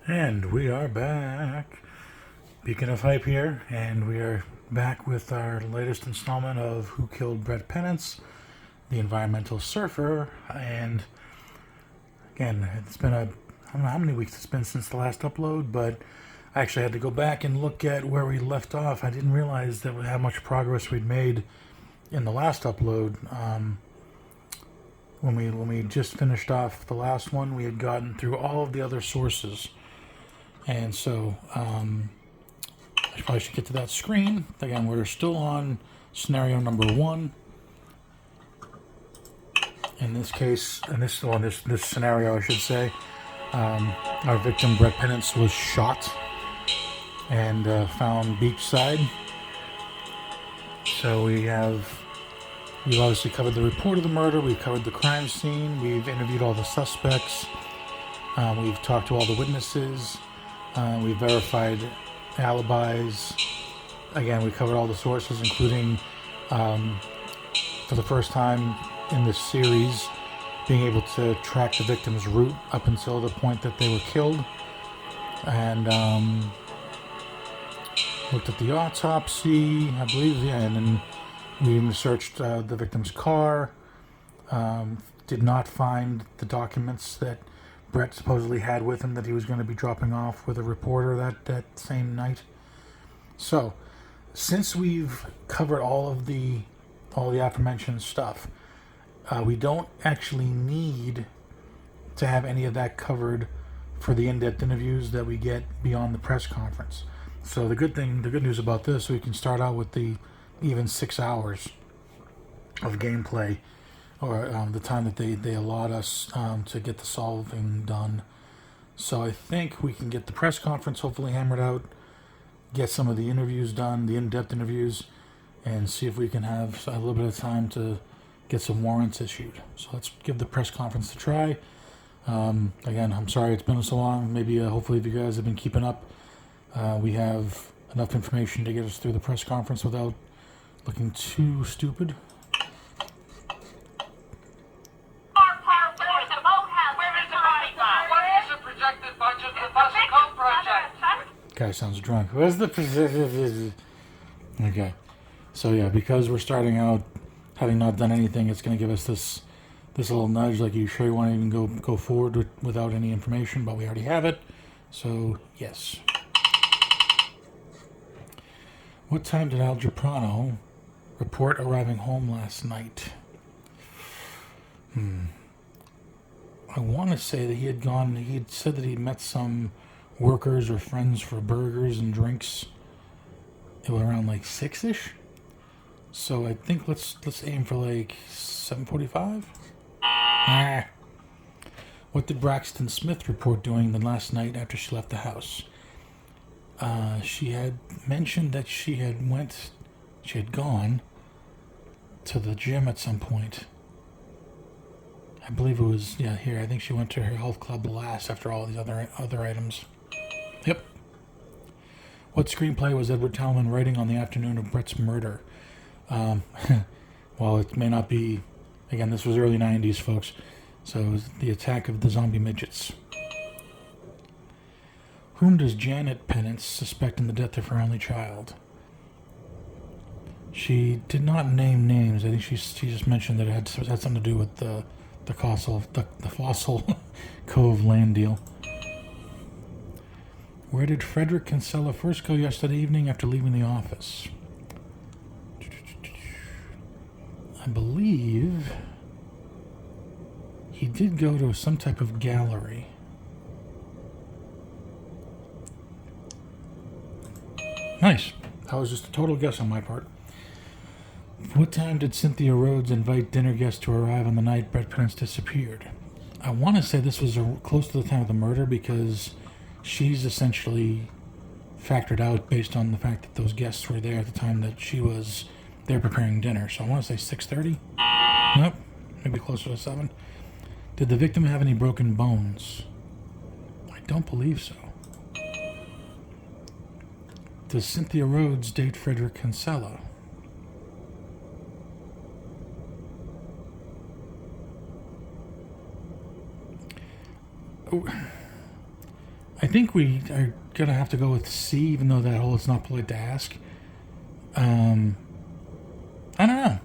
And we are back. Beacon of Hype here, and we are back with our latest installment of Who Killed Brett Penance, the environmental surfer. And again, it's been I don't know how many weeks it's been since the last upload, but I actually had to go back and look at where we left off. I didn't realize that how much progress we'd made in the last upload. When we just finished off the last one, we had gotten through all of the other sources. And so, I probably should get to that screen. Again, we're still on scenario number 1. In this case, this scenario, I should say, our victim, Brett Penance, was shot and found beachside. So we've obviously covered the report of the murder, we've covered the crime scene, we've interviewed all the suspects, we've talked to all the witnesses, we've verified alibis. Again, we covered all the sources, including, for the first time in this series, being able to track the victim's route up until the point that they were killed. And looked at the autopsy, I believe, and then we even searched the victim's car. Did not find the documents that Brett supposedly had with him that he was going to be dropping off with a reporter that same night. So, since we've covered all the aforementioned stuff, we don't actually need to have any of that covered for the in-depth interviews that we get beyond the press conference. So the good news about this, we can start out with the even 6 hours of gameplay, or the time that they allowed us to get the solving done. So I think we can get the press conference hopefully hammered out, get some of the interviews done, the in-depth interviews, and see if we can have a little bit of time to get some warrants issued. So let's give the press conference a try. Again, I'm sorry it's been so long. Maybe hopefully if you guys have been keeping up, we have enough information to get us through the press conference without looking too stupid. Guy sounds drunk. Where's the okay? So yeah, because we're starting out having not done anything, it's going to give us this little nudge, like, you sure you want to even go forward without any information? But we already have it, so yes. What time did Al Giaprano report arriving home last night? I want to say that he had said that he met some workers or friends for burgers and drinks. It was around like 6-ish. So I think let's aim for like 7:45. What did Braxton Smith report doing the last night after she left the house? She had mentioned that she had gone to the gym at some point. I believe it was, here. I think she went to her health club last after all these other items. Yep. What screenplay was Edward Talman writing on the afternoon of Brett's murder? Well, it may not be. Again, this was early 90s, folks. So it was The Attack of the Zombie Midgets. Whom does Janet Penance suspect in the death of her only child? She did not name names. I think she just mentioned that it had something to do with the Fossil Cove land deal. Where did Frederick Kinsella first go yesterday evening after leaving the office? I believe he did go to some type of gallery. Nice. That was just a total guess on my part. What time did Cynthia Rhodes invite dinner guests to arrive on the night Brett Penance disappeared? I want to say this was close to the time of the murder, because she's essentially factored out based on the fact that those guests were there at the time that she was there preparing dinner. So I want to say 6:30. Nope. Maybe closer to 7. Did the victim have any broken bones? I don't believe so. Does Cynthia Rhodes date Frederick Kinsella? I think we are going to have to go with C, even though that whole it's not polite to ask. I don't know.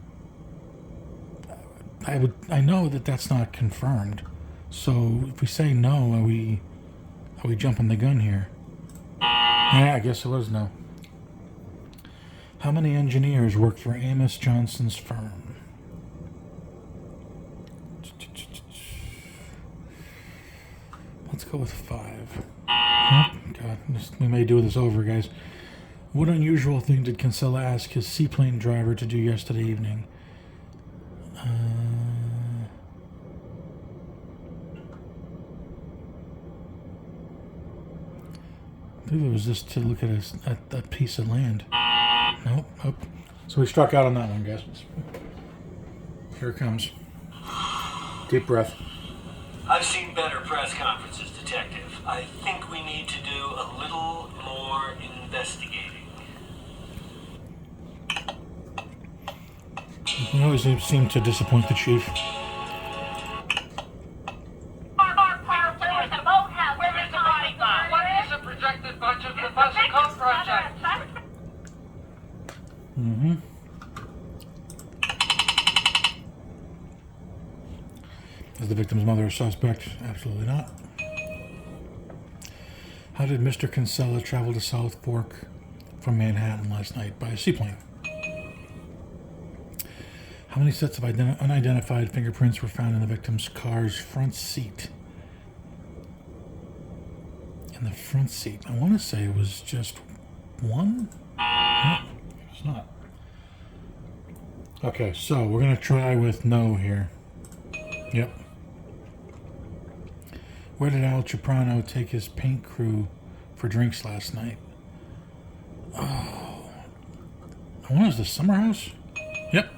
I know that that's not confirmed. So if we say no, are we jumping the gun here? Yeah, I guess it was no. How many engineers work for Amos Johnson's firm? Let's go with 5. Oh, God, we may do this over, guys. What unusual thing did Kinsella ask his seaplane driver to do yesterday evening? I believe it was just to look at a piece of land. Nope. So we struck out on that one, guys. Here it comes. Deep breath. I've seen better press conferences, Detective. I think we need to do a little more investigating. You always seem to disappoint the chief. What is the projected budget for the Buzzer Code project? Is the victim's mother a suspect? Absolutely not. How did Mr. Kinsella travel to South Fork from Manhattan last night? By a seaplane. How many sets of unidentified fingerprints were found in the victim's car's front seat? In the front seat. I want to say it was just one? No, it's not. Okay, so we're going to try with no here. Yep. Where did Al Ciprano take his paint crew for drinks last night? Oh. I want it was the summer house? Yep.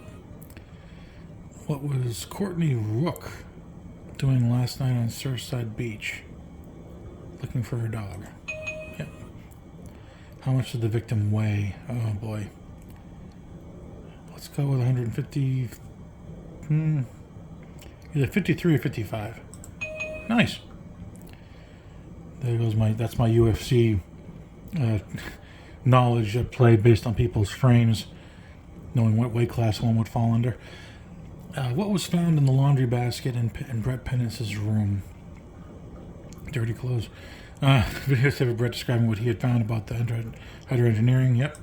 What was Courtney Rook doing last night on Surfside Beach? Looking for her dog. Yep. How much did the victim weigh? Oh boy. Let's go with 150. Either 53 or 55. Nice. There goes that's my UFC knowledge at play based on people's frames, knowing what weight class one would fall under. What was found in the laundry basket in Brett Penance's room? Dirty clothes. Videos of Brett describing what he had found about the hydro engineering. Yep.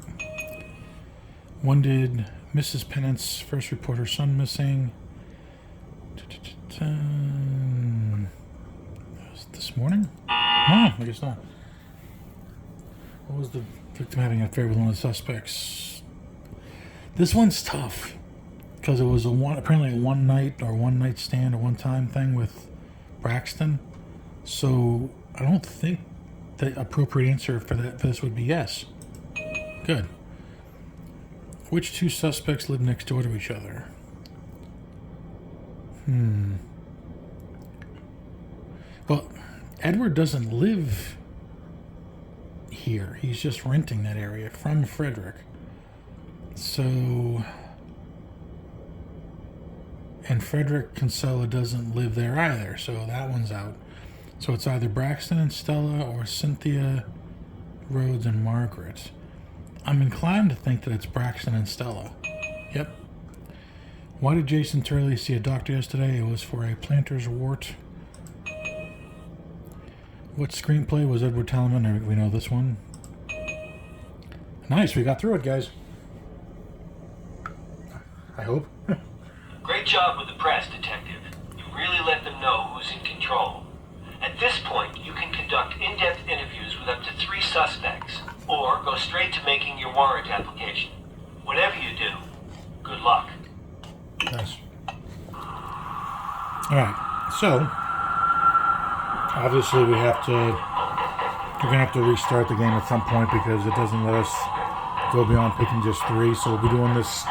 When did Mrs. Penance first report her son missing? Was it this morning? No, I guess not. What was the victim having an affair with one of the suspects? This one's tough because it was apparently a one night stand or one time thing with Braxton. So I don't think the appropriate answer for this would be yes. Good. Which two suspects live next door to each other? Well, Edward doesn't live here. He's just renting that area from Frederick. So... And Frederick Kinsella doesn't live there either, so that one's out. So it's either Braxton and Stella or Cynthia, Rhodes, and Margaret. I'm inclined to think that it's Braxton and Stella. Yep. Why did Jason Turley see a doctor yesterday? It was for a plantar's wart. What screenplay was Edward Talman? We know this one. Nice, we got through it, guys. I hope. Great job with the press, Detective. You really let them know who's in control. At this point, you can conduct in-depth interviews with up to 3 suspects, or go straight to making your warrant application. Whatever you do, good luck. Nice. Alright, so obviously we're gonna have to restart the game at some point because it doesn't let us go beyond picking just 3, so we'll be doing this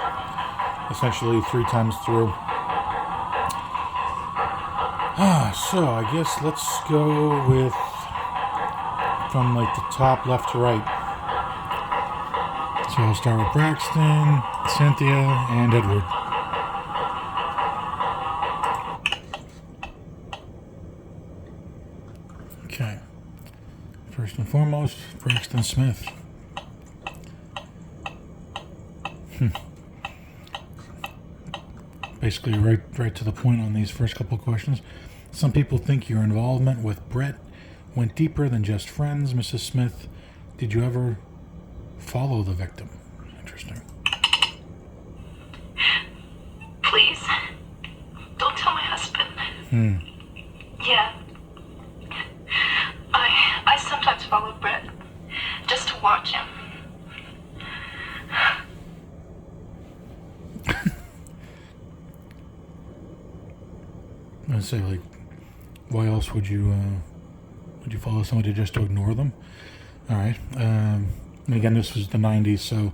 essentially 3 times through. So I guess let's go with from like the top left to right. So I'll start with Braxton, Cynthia, and Edward. Okay. First and foremost, Braxton Smith. Basically, right to the point on these first couple questions. Some people think your involvement with Brett went deeper than just friends. Mrs. Smith, did you ever follow the victim? Interesting. Please, don't tell my husband. Yeah. I sometimes follow Brett just to watch him. I'd say, like, why else would you follow somebody just to ignore them? All right. And again, this was the 90s, so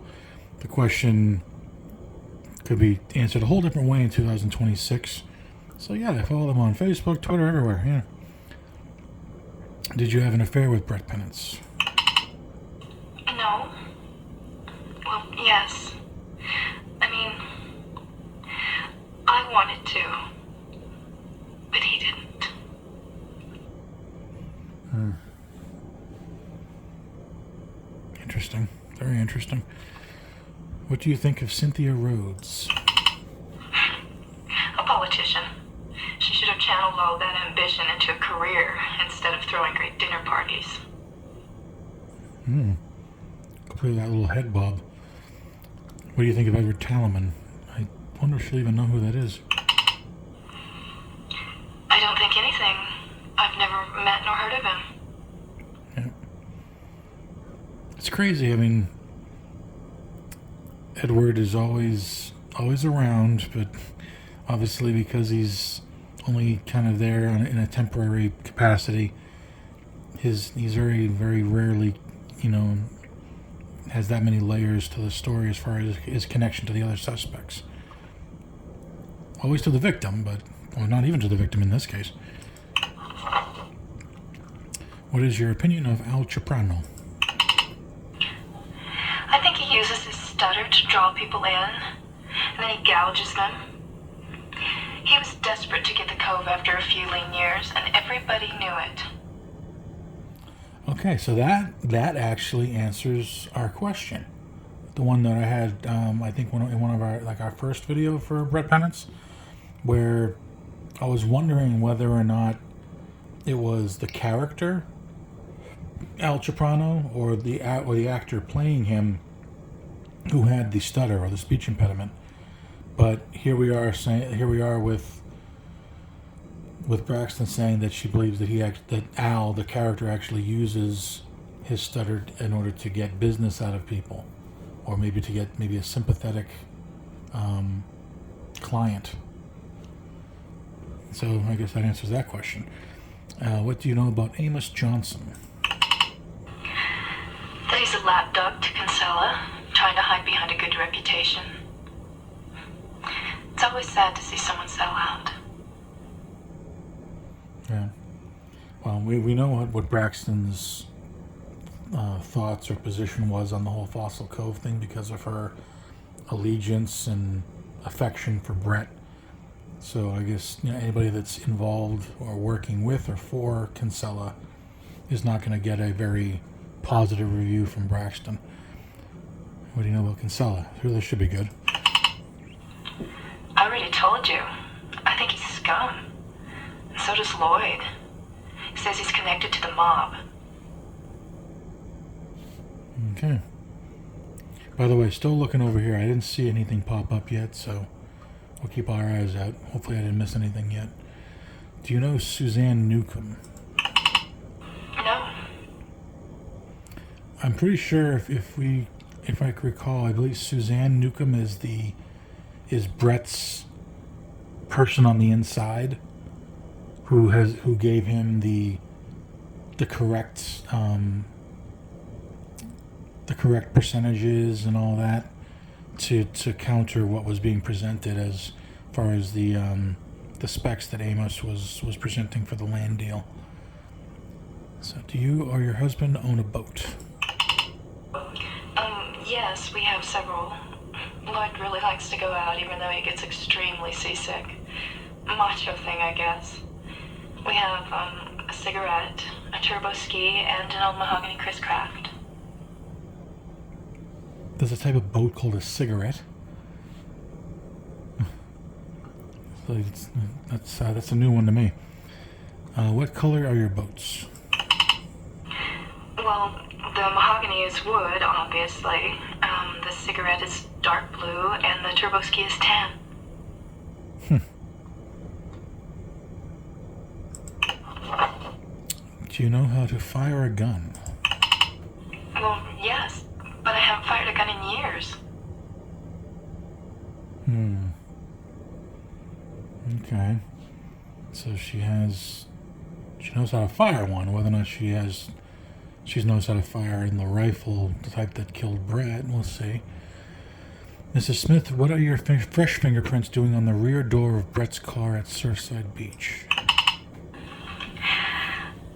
the question could be answered a whole different way in 2026. So yeah, I follow them on Facebook, Twitter, everywhere. Yeah. Did you have an affair with Brett Penance? No. Well, yes. I mean, I wanted to, but he didn't. Interesting. Very interesting. What do you think of Cynthia Rhodes? A politician. She should have channeled all that ambition into a career instead of throwing great dinner parties. Completely that little head bob. What do you think of Edward Talaman? I wonder if she'll even know who that is. I don't think anything. I've never met nor heard of him. Yeah. It's crazy. I mean, Edward is always around, but obviously because he's only kind of there in a temporary capacity, he's very, very rarely, has that many layers to the story as far as his connection to the other suspects. Always to the victim, but not even to the victim in this case. What is your opinion of Al Ciprano? I think he uses his stutter to draw people in, and then he gouges them. He was desperate to get the cove after a few lean years, and everybody knew it. Okay, so that actually answers our question. The one that I had, I think, in one of our first video for Brett Penance, where I was wondering whether or not it was the character Al Ciprano or the actor playing him who had the stutter or the speech impediment. But here we are with Braxton saying that she believes that Al, the character, actually uses his stutter in order to get business out of people, or maybe to get a sympathetic client. So I guess that answers that question. What do you know about Amos Johnson? That he's a lapdog to Kinsella, trying to hide behind a good reputation. It's always sad to see someone sell out. Yeah. Well, we know what Braxton's thoughts or position was on the whole Fossil Cove thing because of her allegiance and affection for Brett. So I guess anybody that's involved or working with or for Kinsella is not going to get a very positive review from Braxton. What do you know about Kinsella? Sure, this should be good. I already told you. I think he's scum. And so does Lloyd. He says he's connected to the mob. Okay. By the way, still looking over here. I didn't see anything pop up yet, so we'll keep our eyes out. Hopefully I didn't miss anything yet. Do you know Suzanne Newcomb? No. I'm pretty sure if I can recall, I believe Suzanne Newcomb is Brett's person on the inside who gave him the correct percentages and all that to counter what was being presented as far as the specs that Amos was presenting for the land deal. So do you or your husband own a boat? Yes, we have several. Lloyd really likes to go out, even though he gets extremely seasick. Macho thing, I guess. We have a cigarette, a turbo ski, and an old mahogany Chris Craft. There's a type of boat called a cigarette. So that's a new one to me. What color are your boats? Well, the mahogany is wood, obviously. The cigarette is dark blue, and the turbo ski is tan. Do you know how to fire a gun? Well, yes, but I haven't fired a gun in years. Okay. So she knows how to fire one. Whether or not she knows how to fire in the rifle, the type that killed Brett, we'll see. Mrs. Smith, what are your fresh fingerprints doing on the rear door of Brett's car at Surfside Beach?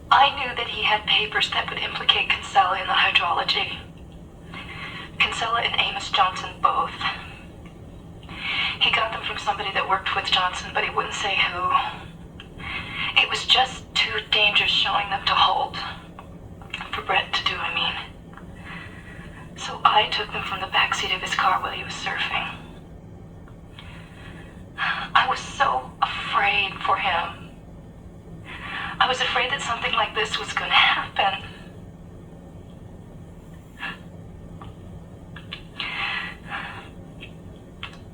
I knew that he had papers that would implicate Kinsella in the hydrology. Kinsella and Amos Johnson both. He got them from somebody that worked with Johnson, but he wouldn't say who. It was just too dangerous showing them to Holt. For Brett to do, I mean. So I took them from the backseat of his car while he was surfing. I was so afraid for him. I was afraid that something like this was going to happen.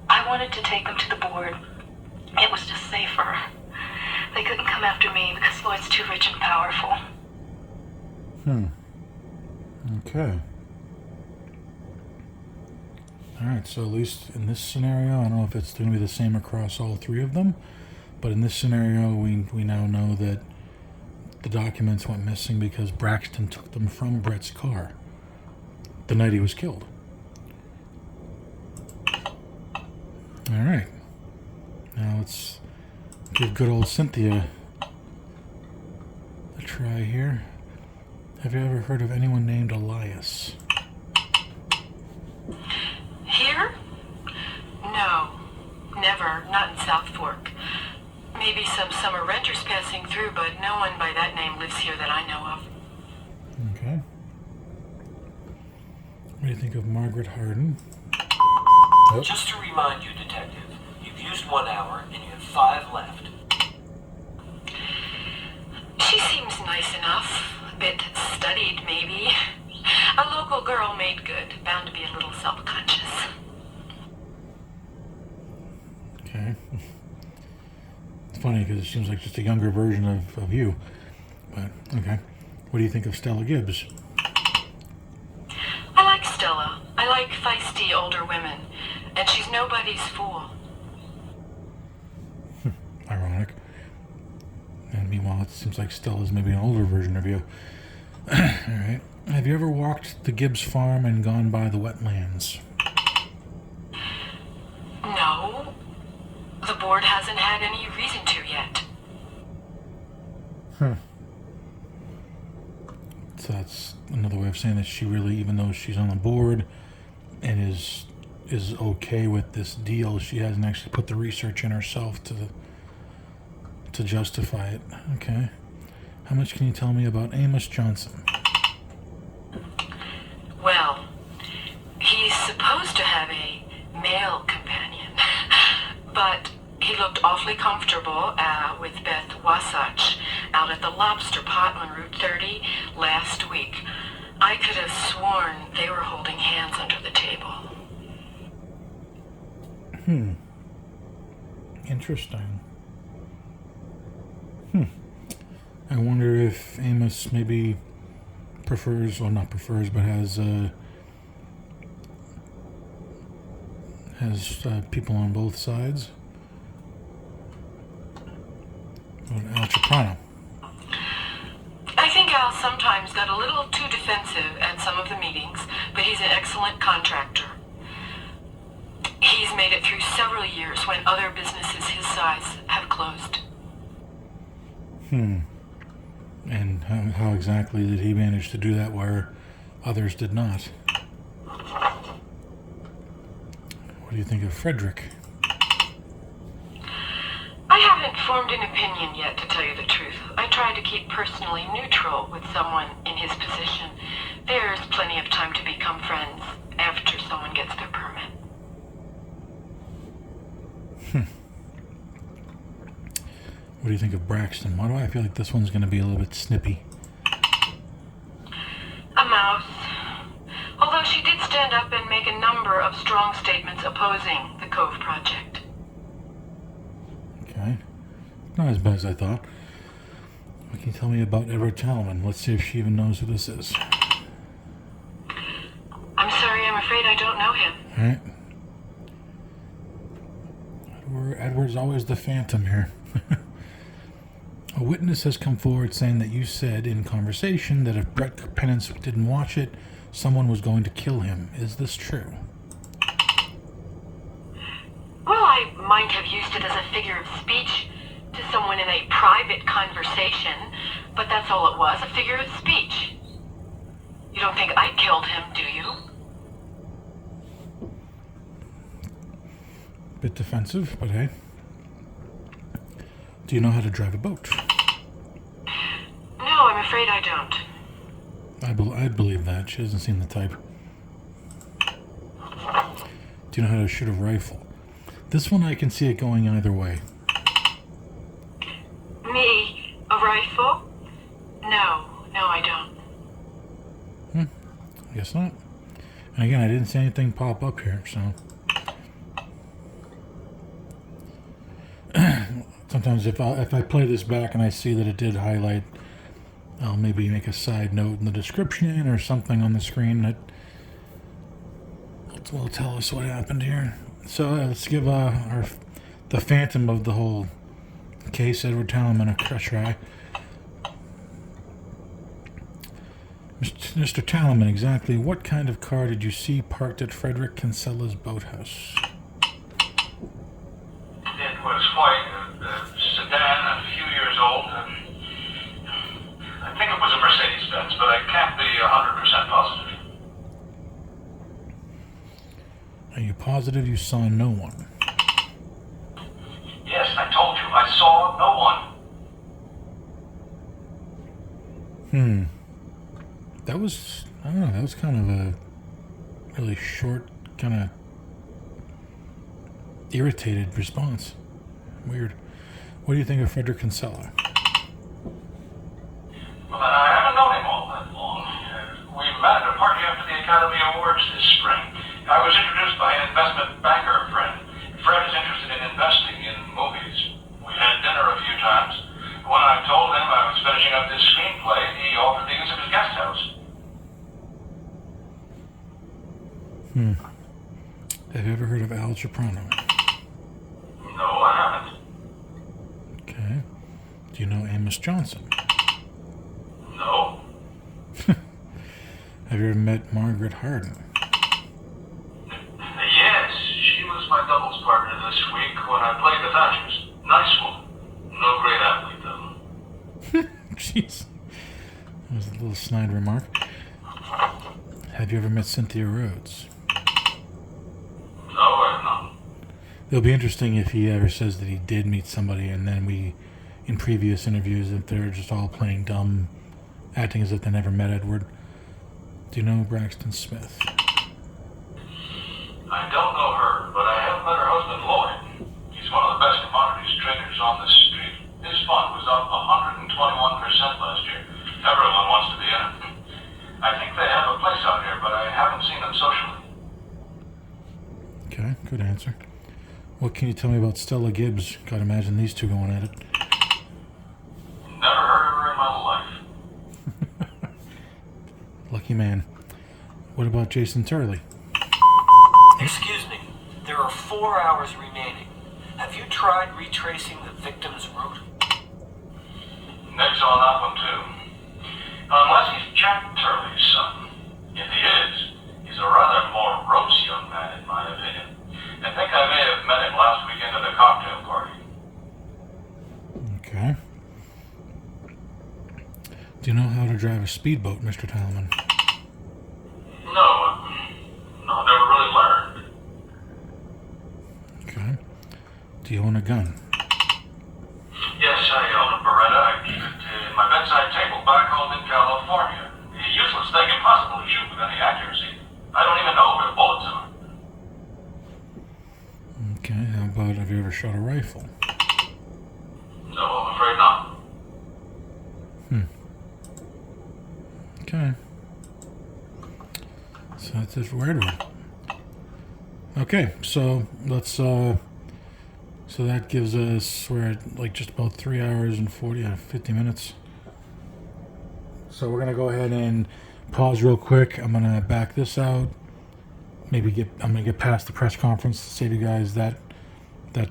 I wanted to take them to the board. It was just safer. They couldn't come after me because Lloyd's too rich and powerful. Okay. Alright, so at least in this scenario, I don't know if it's going to be the same across all three of them, but in this scenario, we now know that the documents went missing because Braxton took them from Brett's car the night he was killed. Alright. Now let's give good old Cynthia a try here. Have you ever heard of anyone named Elias? Here? No, never. Not in South Fork. Maybe some summer renters passing through, but no one by that name lives here that I know of. Okay. What do you think of Margaret Harden? Oh. Just to remind you, Detective, you've used 1 hour and you have 5 left. She seems nice enough. A bit studied, maybe. A local girl made good. Bound to be a little self-conscious. Okay. It's funny because it seems like just a younger version of you. But, okay. What do you think of Stella Gibbs? I like Stella. I like feisty older women. And she's nobody's fool. Ironic. And meanwhile, it seems like Stella's maybe an older version of you. Alright. Have you ever walked the Gibbs farm and gone by the wetlands? No. The board hasn't had any reason to yet. So that's another way of saying that she really, even though she's on the board and is okay with this deal, she hasn't actually put the research in herself to justify it. Okay. How much can you tell me about Amos Johnson? Well, he's supposed to have a male companion, but he looked awfully comfortable with Beth Wasatch out at the Lobster Pot on Route 30 last week. I could have sworn they were holding hands under the table. Interesting. I wonder if Amos maybe prefers, or not prefers, but has people on both sides. Or Al Ciprano. I think Al sometimes got a little too defensive at some of the meetings, but he's an excellent contractor. He's made it through several years when other businesses his size have closed. And how exactly did he manage to do that where others did not? What do you think of Frederick? I haven't formed an opinion yet, to tell you the truth. I tried to keep personally neutral with someone in his position. There's plenty of time to become friends after someone gets their permit. What do you think of Braxton? Why do I feel like this one's going to be a little bit snippy? A mouse. Although she did stand up and make a number of strong statements opposing the Cove Project. Okay. Not as bad as I thought. What can you tell me about Edward Talman? Let's see if she even knows who this is. I'm sorry, I'm afraid I don't know him. Alright. Edward's always the phantom here. A witness has come forward saying that you said in conversation that if Brett Penance didn't watch it, someone was going to kill him. Is this true? Well, I might have used it as a figure of speech to someone in a private conversation, but that's all it was, a figure of speech. You don't think I killed him, do you? Bit defensive, but hey. Do you know how to drive a boat? No, I'm afraid I don't. I'd believe that. She doesn't seem the type. Do you know how to shoot a rifle? This one I can see it going either way. Me? A rifle? No, I don't. I guess not. And again, I didn't see anything pop up here, so... Sometimes if I play this back and I see that it did highlight, I'll maybe make a side note in the description or something on the screen that will tell us what happened here. So let's give the phantom of the whole case, Edward Talman, a try. Mr. Talman, exactly what kind of car did you see parked at Frederick Kinsella's boathouse? It was white, a sedan, a few years old. I think it was a Mercedes-Benz, but I can't be 100% positive. Are you positive you saw no one? Yes, I told you, I saw no one. That was, I don't know, that was kind of a really short, kind of irritated response. Weird. What do you think of Frederick Kinsella? Well, I haven't known him all that long. We met at a party after the Academy Awards this spring. I was introduced by an investment banker friend. Fred is interested in investing in movies. We had dinner a few times. When I told him I was finishing up this screenplay, he offered the use of his guest house. Have you ever heard of Al Ciprano? No, I haven't. Okay. Do you know Amos Johnson? No. Have you ever met Margaret Harden? Yes, she was my doubles partner this week when I played the Thatchers. Nice woman. No great athlete, though. Jeez. That was a little snide remark. Have you ever met Cynthia Rhodes? No, I have not. It'll be interesting if he ever says that he did meet somebody and then we, in previous interviews, if they're just all playing dumb, acting as if they never met Edward. Do you know Braxton Smith? I don't know her, but I have met her husband, Lloyd. He's one of the best commodities traders on the street. His fund was up 121% last year. Everyone wants to be in it. I think they have a place out here, but I haven't seen them socially. Okay, good answer. What can you tell me about Stella Gibbs? Gotta imagine these two going at it. Never heard of her in my life. Lucky man. What about Jason Turley? Excuse me. There are 4 hours remaining. Have you tried retracing the victim's route? Nick's on that one, too. Unless he's Jack Turley's son. If he is, he's a rather morose young man, in my opinion. I think I may have met him last weekend at a cocktail party. Okay. Do you know how to drive a speedboat, Mr. Talman? No, never really learned. Okay. Do you own a gun? Yes, I own a Beretta. I keep it you ever shot a rifle? No, I'm afraid not. Okay. So that's a weird one. Okay, so let's so that gives us, we're at like just about 3 hours and 50 minutes. So we're gonna go ahead and pause real quick. I'm gonna back this out. I'm gonna get past the press conference to save you guys that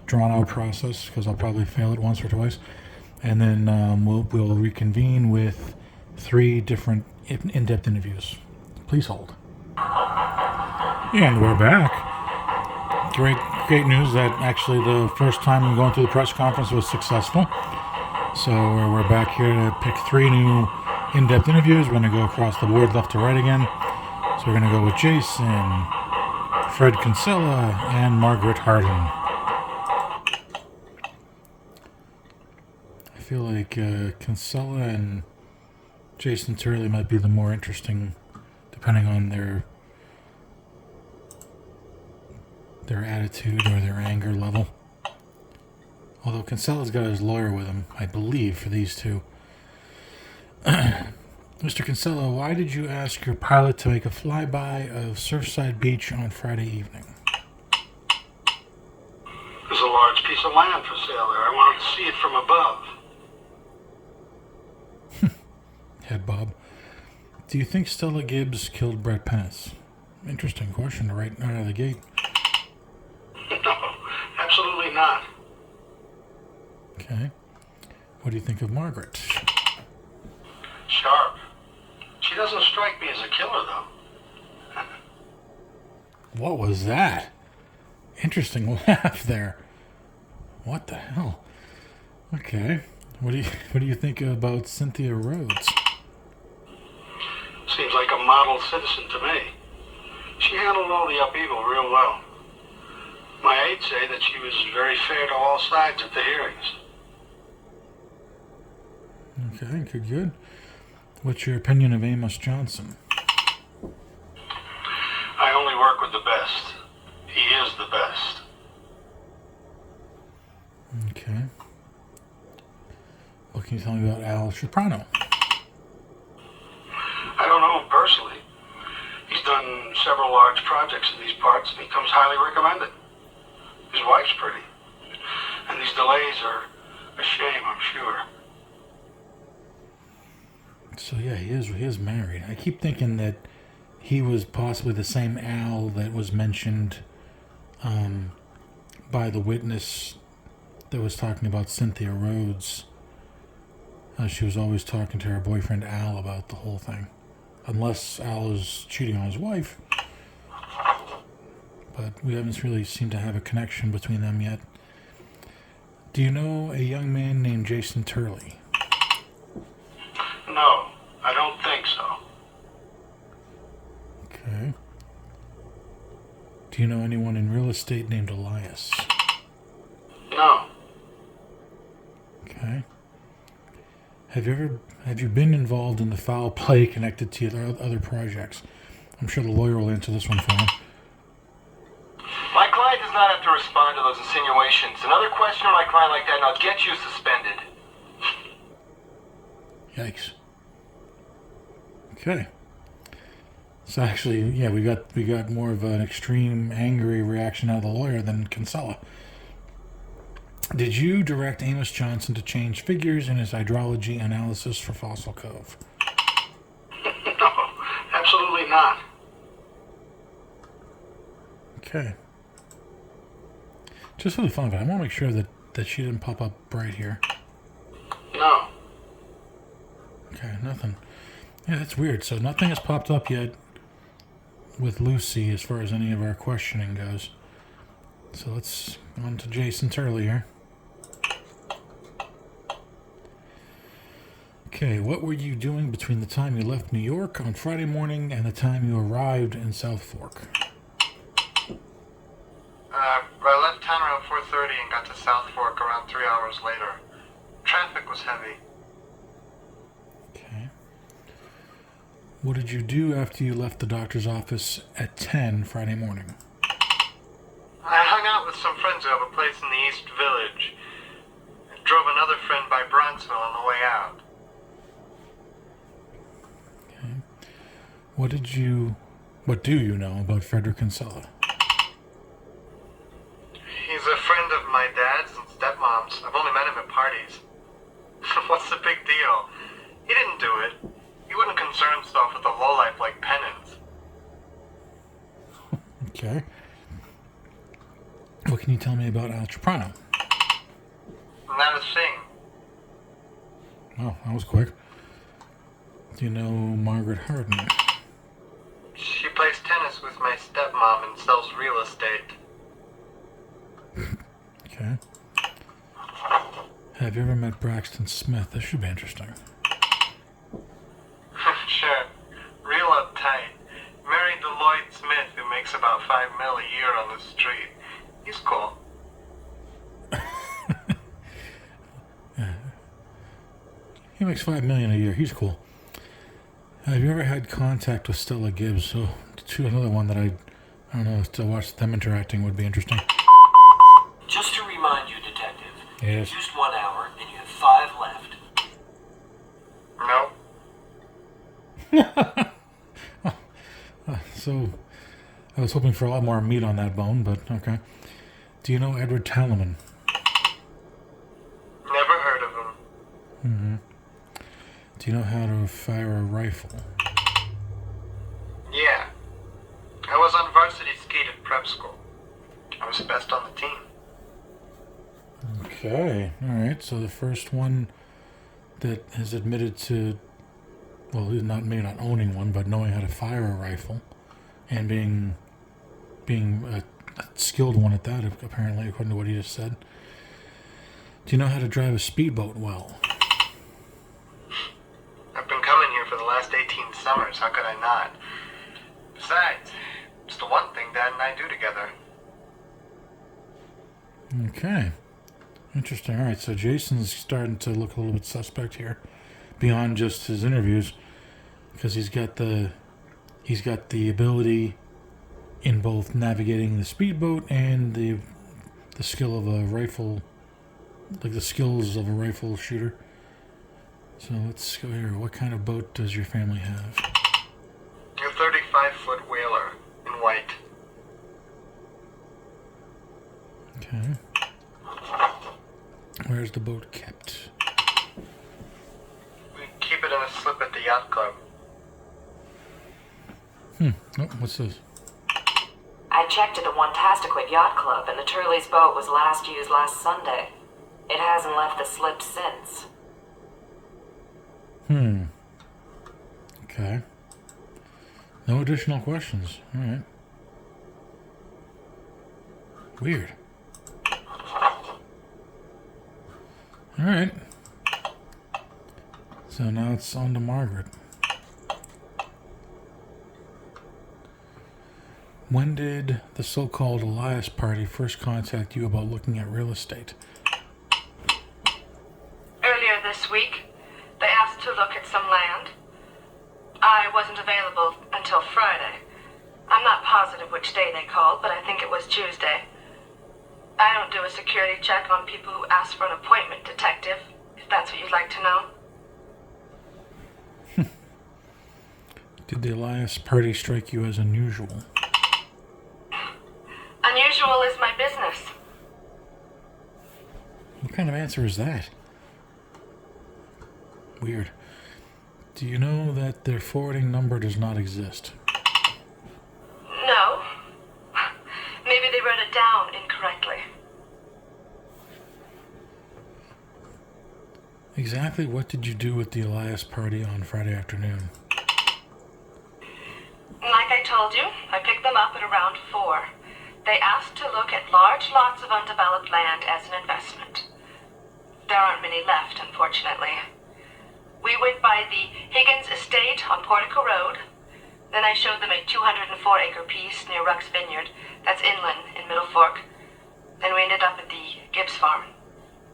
drawn out process, because I'll probably fail it once or twice, and then we'll reconvene with 3 different in-depth interviews. Please hold. And we're back. Great news that actually the first time going through the press conference was successful. So we're back here to pick 3 new in-depth interviews. We're going to go across the board left to right again. So we're going to go with Jason, Fred Kinsella, and Margaret Hardin. I feel like Kinsella and Jason Turley might be the more interesting, depending on their attitude or their anger level. Although Kinsella's got his lawyer with him, I believe, for these 2. Mr. Kinsella, why did you ask your pilot to make a flyby of Surfside Beach on Friday evening? There's a large piece of land for sale there. I wanted to see it from above. Head Bob. Do you think Stella Gibbs killed Brett Penance? Interesting question to right out of the gate. No, absolutely not. Okay. What do you think of Margaret? Sharp. She doesn't strike me as a killer, though. What was that? Interesting laugh there. What the hell? Okay. What do you think about Cynthia Rhodes? Seems like a model citizen to me. She handled all the upheaval real well. My aides say that she was very fair to all sides at the hearings. Okay, good. What's your opinion of Amos Johnson? I only work with the best. He is the best. Okay. What can you tell me about Al Soprano? I don't know him personally. He's done several large projects in these parts, and he comes highly recommended. His wife's pretty. And these delays are a shame, I'm sure. So yeah, he is married. I keep thinking that he was possibly the same Al that was mentioned by the witness that was talking about Cynthia Rhodes. She was always talking to her boyfriend Al about the whole thing. Unless Al is cheating on his wife. But we haven't really seemed to have a connection between them yet. Do you know a young man named Jason Turley? No, I don't think so. Okay. Do you know anyone in real estate named Elias? No. Okay. Have you been involved in the foul play connected to your other projects? I'm sure the lawyer will answer this one for him. My client does not have to respond to those insinuations. Another question on my client like that and I'll get you suspended. Yikes. Okay. So actually, yeah, we got more of an extreme, angry reaction out of the lawyer than Kinsella. Did you direct Amos Johnson to change figures in his hydrology analysis for Fossil Cove? No, absolutely not. Okay. Just for the fun of it, I want to make sure that she didn't pop up right here. No. Okay, nothing. Yeah, that's weird. So nothing has popped up yet with Lucy as far as any of our questioning goes. So let's go on to Jason Turley here. Okay, what were you doing between the time you left New York on Friday morning and the time you arrived in South Fork? I left town around 4:30 and got to South Fork around 3 hours later. Traffic was heavy. Okay. What did you do after you left the doctor's office at 10 Friday morning? I hung out with with some friends who have a place in the East Village. I drove another friend by Bronxville on the way out. Okay. What do you know about Frederick Kinsella? He's a friend of my dad's and stepmom's. I've only met him at parties. What's the big deal? He didn't do it. He wouldn't concern himself with a lowlife like Penance. Okay. What can you tell me about Al Ciprano? Not a thing. Oh, that was quick. Do you know Margaret Harden? She plays tennis with my stepmom and sells real estate. Okay. Have you ever met Braxton Smith? This should be interesting. Sure. Real uptight. Married to Lloyd Smith, who makes about $5 million a year on the street. He's cool. He makes $5 million a year. He's cool. Have you ever had contact with Stella Gibbs? So, another one that I don't know. To watch them interacting would be interesting. Just to remind you, Detective, Yes. you've used 1 hour and you have 5 left. No. So, I was hoping for a lot more meat on that bone, but okay. Do you know Edward Talaman? Never heard of him. Mm-hmm. Do you know how to fire a rifle? Yeah. I was on varsity skeet at prep school. I was the best on the team. Okay, alright, so the first one that has admitted to, well, maybe not owning one, but knowing how to fire a rifle, and being a skilled one at that, apparently, according to what he just said. Do you know how to drive a speedboat well? I've been coming here for the last 18 summers. How could I not? Besides, it's the one thing Dad and I do together. Okay. Interesting. All right, so Jason's starting to look a little bit suspect here, beyond just his interviews, because he's got the ability in both navigating the speedboat and the skill of a rifle, like the skills of a rifle shooter. So let's go here. What kind of boat does your family have? A 35-foot whaler in white. Okay. Where's the boat kept? We keep it in a slip at the yacht club. Oh, what's this? I checked at the One-Tastiquid Yacht Club, and the Turley's boat was last used last Sunday. It hasn't left the slip since. Okay. No additional questions. All right. Weird. All right. So now it's on to Margaret. When did the so-called Elias party first contact you about looking at real estate? Earlier this week, they asked to look at some land. I wasn't available until Friday. I'm not positive which day they called, but I think it was Tuesday. I don't do a security check on people who ask for an appointment, Detective, if that's what you'd like to know. Did the Elias party strike you as unusual? Unusual is my business. What kind of answer is that? Weird. Do you know that their forwarding number does not exist? No. Maybe they wrote it down incorrectly. Exactly what did you do with the Elias party on Friday afternoon? Like I told you, I picked them up at around 4. They asked to look at large lots of undeveloped land as an investment. There aren't many left, unfortunately. We went by the Higgins Estate on Portico Road. Then I showed them a 204-acre piece near Ruck's Vineyard, that's inland in Middle Fork. Then we ended up at the Gibbs farm.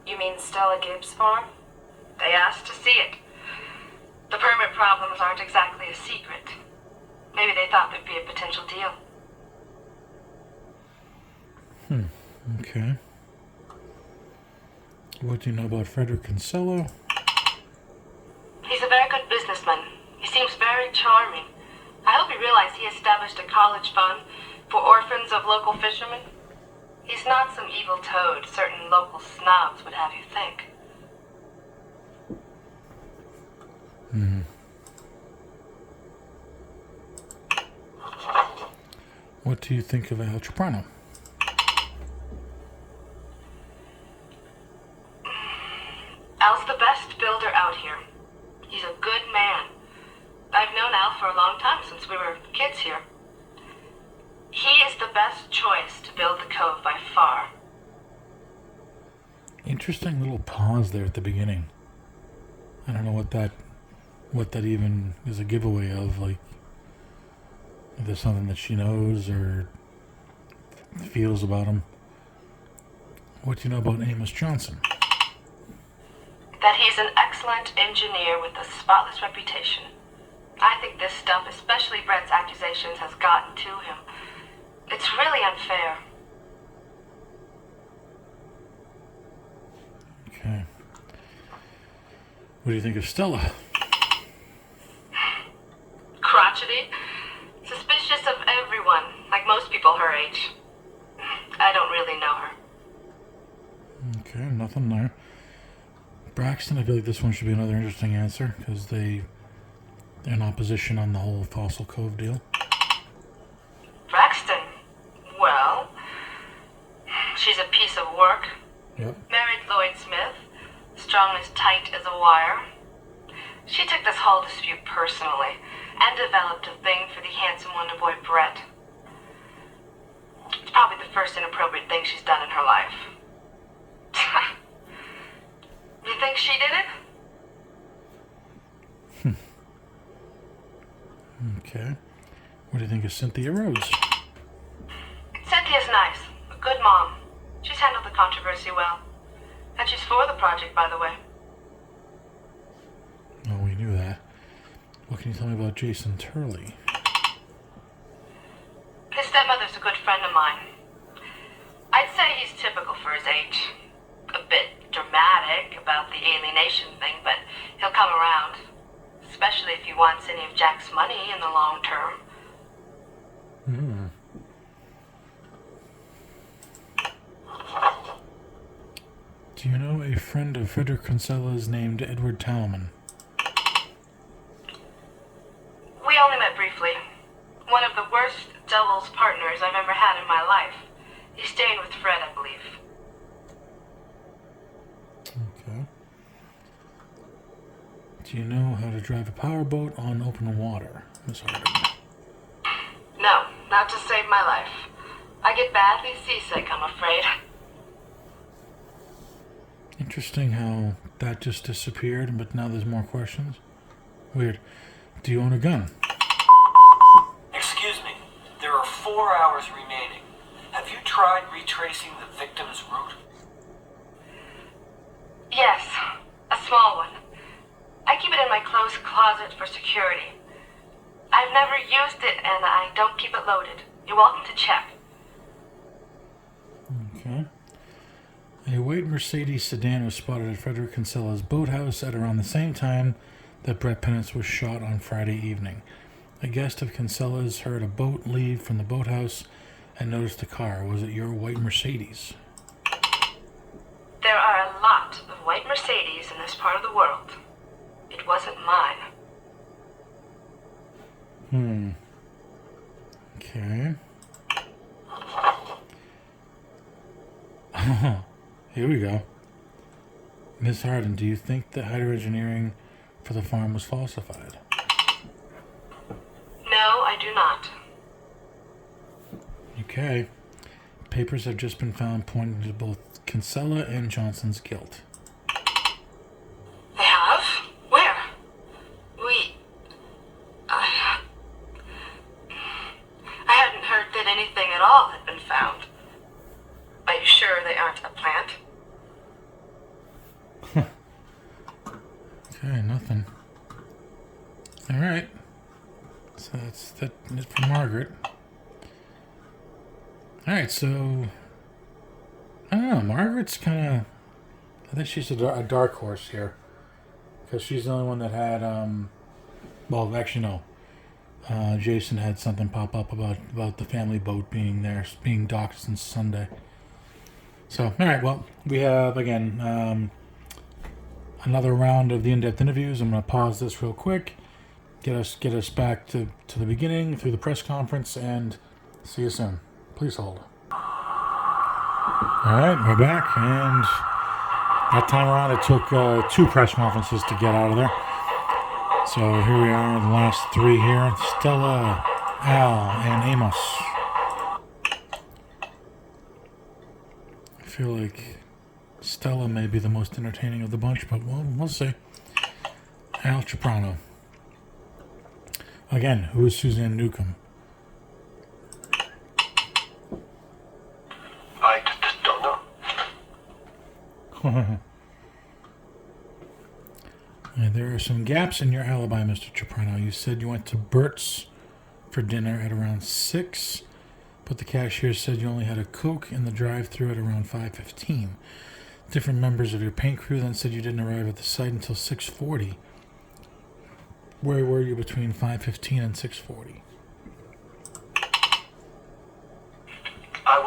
You mean Stella Gibbs' farm? They asked to see it. The permit problems aren't exactly a secret. Maybe they thought there'd be a potential deal. Okay. What do you know about Frederick Kinsella? He's a very good businessman. He seems very charming. I hope you realize he established a college fund for orphans of local fishermen. He's not some evil toad certain local snobs would have you think. What do you think of Al Ciprano? Al's the best builder out here. He's a good man. I've known Al for a long time, since we were kids here. He is the best choice to build the cove by far. Interesting little pause there at the beginning. I don't know what that even is a giveaway of, like, if there's something that she knows or feels about him. What do you know about Amos Johnson? That he's an excellent engineer with a spotless reputation. I think this stuff, especially Brett's accusations, has gotten to him. It's really unfair. Okay. What do you think of Stella? Crotchety. Suspicious of everyone, like most people her age. I don't really know her. Okay, nothing there. Braxton, I feel like this one should be another interesting answer, because they're in opposition on the whole Fossil Cove deal. Braxton? Well, she's a piece of work. Yep. Married Lloyd Smith, strong as tight as a wire. She took this whole dispute personally, and developed a thing for the handsome wonder boy Brett. It's probably the first inappropriate thing she's done in her life. You think she did it? Okay. What do you think of Cynthia Rhodes? Cynthia's nice. A good mom. She's handled the controversy well. And she's for the project, by the way. Oh, we knew that. What can you tell me about Jason Turley? His stepmother's a good friend of mine. I'd say he's typical for his age. A bit dramatic about the alienation thing, but he'll come around. Especially if he wants any of Jack's money in the long term. Do you know a friend of Frederick Kinsella's named Edward Talman? We only met briefly. One of the worst doubles partners I've ever had in my life. He's staying with Fred, I believe. Okay. Do you know how to drive a powerboat on open water, Miss Harding? No, not to save my life. I get badly seasick, I'm afraid. Interesting how that just disappeared, but now there's more questions. Weird. Do you own a gun? Excuse me. There are 4 hours remaining. Have you tried retracing the victim's route? Yes, a small one. I keep it in my clothes closet for security. I've never used it, and I don't keep it loaded. You're welcome to check. Okay. A white Mercedes sedan was spotted at Frederick Kinsella's boathouse at around the same time that Brett Penance was shot on Friday evening. A guest of Kinsella's heard a boat leave from the boathouse and noticed the car. Was it your white Mercedes? There are a lot of white Mercedes in this part of the world. It wasn't mine. Okay. Here we go. Miss Hardin, do you think the hydro engineering for the farm was falsified? No, I do not. Okay. Papers have just been found pointing to both Kinsella and Johnson's guilt. They have? Where? I hadn't heard that anything at all had been found. Are you sure they aren't a plant? Okay, nothing. Alright. So that's it for Margaret. Alright, so I don't know. Margaret's kind of... I think she's a dark horse here. Because she's the only one that had... well, actually, no. Jason had something pop up about the family boat being there, being docked since Sunday. So, alright, well, we have, again, another round of the in-depth interviews. I'm going to pause this real quick, get us back to the beginning, through the press conference, and see you soon. Please hold. Alright, we're back, and that time around it took 2 press conferences to get out of there. So here we are, the last 3 here. Stella, Al, and Amos. I feel like Stella may be the most entertaining of the bunch, but we'll see. Al Ciprano. Again, who is Suzanne Newcomb? I don't know. And there are some gaps in your alibi, Mr. Ciprano. You said you went to Bert's for dinner at around 6, but the cashier said you only had a Coke in the drive-thru at around 5:15. Different members of your paint crew then said you didn't arrive at the site until 6:40. Where were you between 5:15 and 6:40? I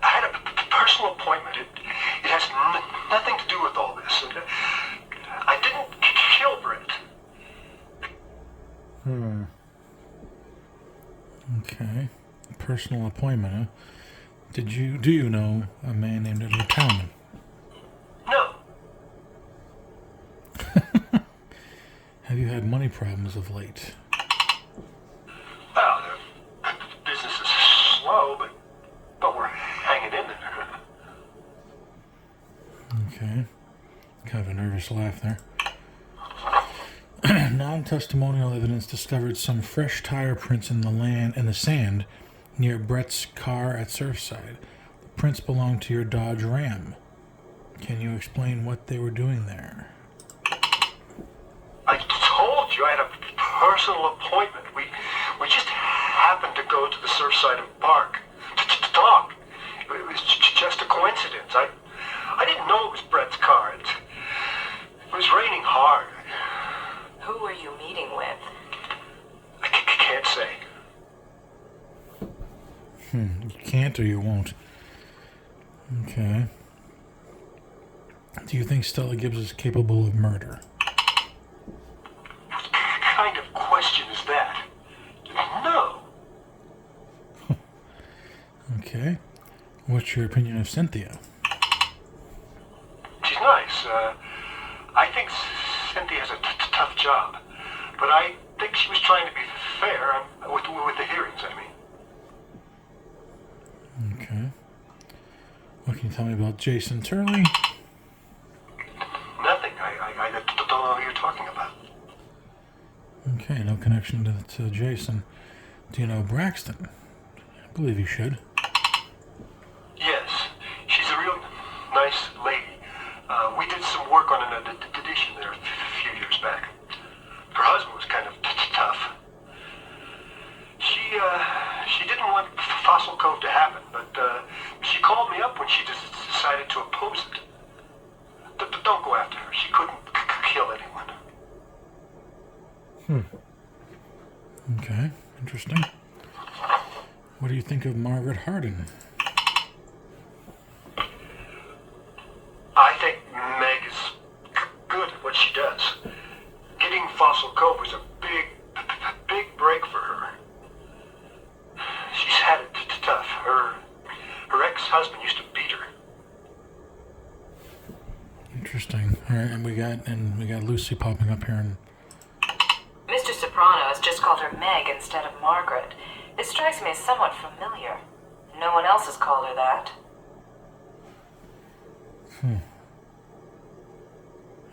had a personal appointment. It has nothing to do with all this. And I didn't kill Brett. Okay. Personal appointment, huh? Do you know a man named Edward Townman? No. Have you had money problems of late? Well, the business is slow, but we're hanging in there. Okay. Kind of a nervous laugh there. Non-testimonial evidence discovered some fresh tire prints in the sand near Brett's car at Surfside. The prints belonged to your Dodge Ram. Can you explain what they were doing there? I told you I had a personal appointment. We just happened to go to the Surfside Park to talk. It was just a coincidence. I didn't know it was Brett's car. It was raining hard. Who were you meeting with? I can't say. You can't or you won't. Okay. Do you think Stella Gibbs is capable of murder? What kind of question is that? No. Okay. What's your opinion of Cynthia? She's nice. I think Cynthia has a tough job. But I think she was trying to be fair with the hearings, I mean. Okay. What can you tell me about Jason Turley? Nothing. I don't know who you're talking about. Okay, no connection to Jason. Do you know Braxton? I believe you should. Yes. She's a real nice lady. We did some work on an addition there a few years back. Her husband was kind of tough. She didn't want Fossil Cove to happen, but she called me up when she decided to oppose it. Don't go after her. She couldn't kill anyone. Okay, interesting. What do you think of Margaret Hardin? I think Meg is good at what she does. Getting Fossil Cove was a big break for her. She's had it tough. Her ex-husband used to beat her. Interesting. All right, and we got Lucy popping up here, and Mr. Soprano has just called her Meg instead of Margaret. It strikes me as somewhat familiar. No one else has called her that.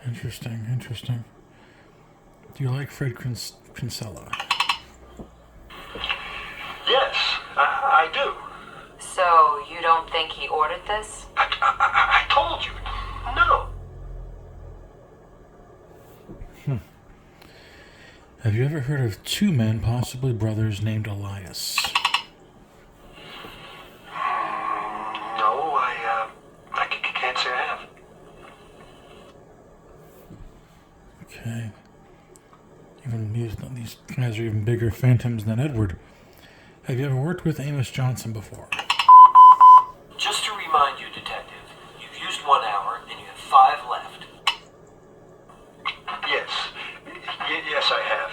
Interesting. Do you like Fred Kinsella? Yes, I do. So, you don't think he ordered this? I told you. No. Have you ever heard of 2 men, possibly brothers, named Elias? Even these guys are even bigger phantoms than Edward. Have you ever worked with Amos Johnson before? Just to remind you, Detective, you've used 1 hour and you have 5 left. Yes. Yes, I have.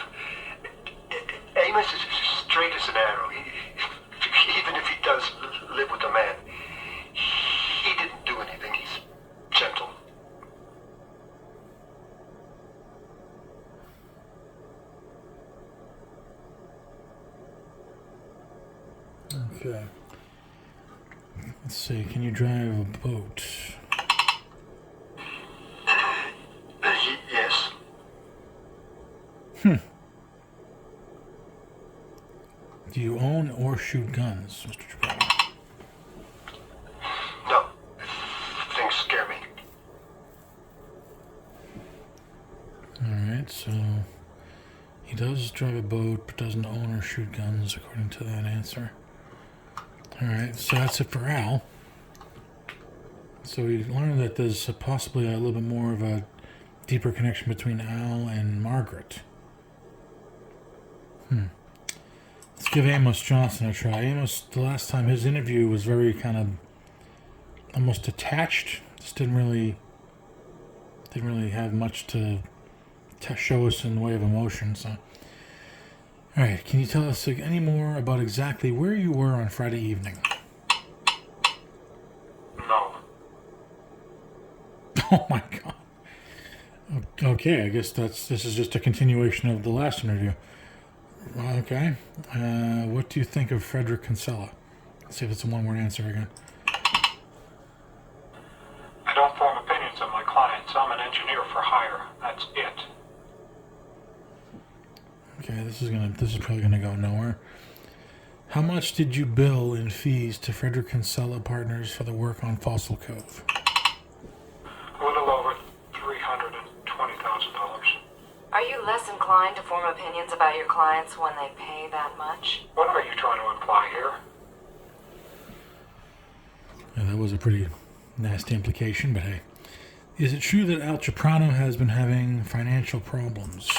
Amos is straight as an arrow. Even if he does live with a man, he didn't do anything. He's gentle. Okay. Let's see, can you drive a boat? Yes. Do you own or shoot guns, Mr. Trevor? No. Things scare me. Alright, so he does drive a boat but doesn't own or shoot guns, according to that answer. Alright, so that's it for Al. So we learned that there's possibly a little bit more of a deeper connection between Al and Margaret. Let's give Amos Johnson a try. Amos, the last time his interview was very kind of almost detached. Just didn't really have much to show us in the way of emotion. So, all right, can you tell us any more about exactly where you were on Friday evening? No. Oh my God. Okay, I guess this is just a continuation of the last interview. Okay. What do you think of Frederick Kinsella? Let's see if it's a one-word answer again. I don't form opinions of my clients. I'm an engineer for hire. That's it. Okay, this is probably gonna go nowhere. How much did you bill in fees to Frederick Kinsella Partners for the work on Fossil Cove? A little over $320,000. Are you less inclined to form opinions about your clients when they pay that much? What are you trying to imply here? Yeah, that was a pretty nasty implication, but hey. Is it true that Al Ciprano has been having financial problems?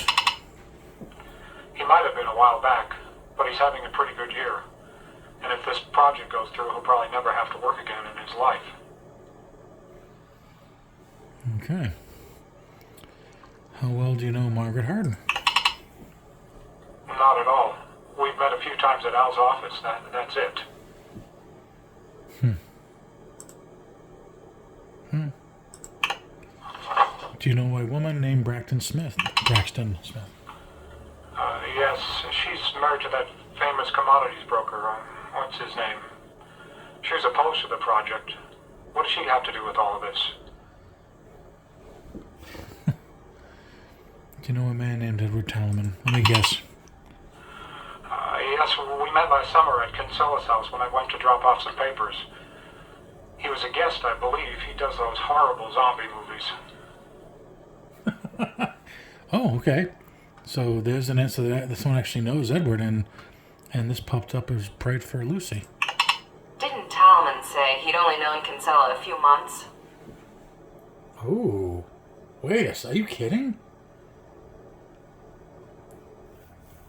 He might have been a while back, but he's having a pretty good year. And if this project goes through, he'll probably never have to work again in his life. Okay. How well do you know Margaret Harden? Not at all. We've met a few times at Al's office. That's it. Do you know a woman named Braxton Smith? Yes, she's married to that famous commodities broker. What's his name? She was opposed to the project. What does she have to do with all of this? Do you know a man named Edward Talman? Let me guess. Yes, we met last summer at Kinsella's house when I went to drop off some papers. He was a guest, I believe. He does those horrible zombie movies. Oh, okay. So there's an answer to that. Someone actually knows Edward, and this popped up as prayed for Lucy. Didn't Talman say he'd only known Kinsella a few months? Oh, wait a second. Are you kidding?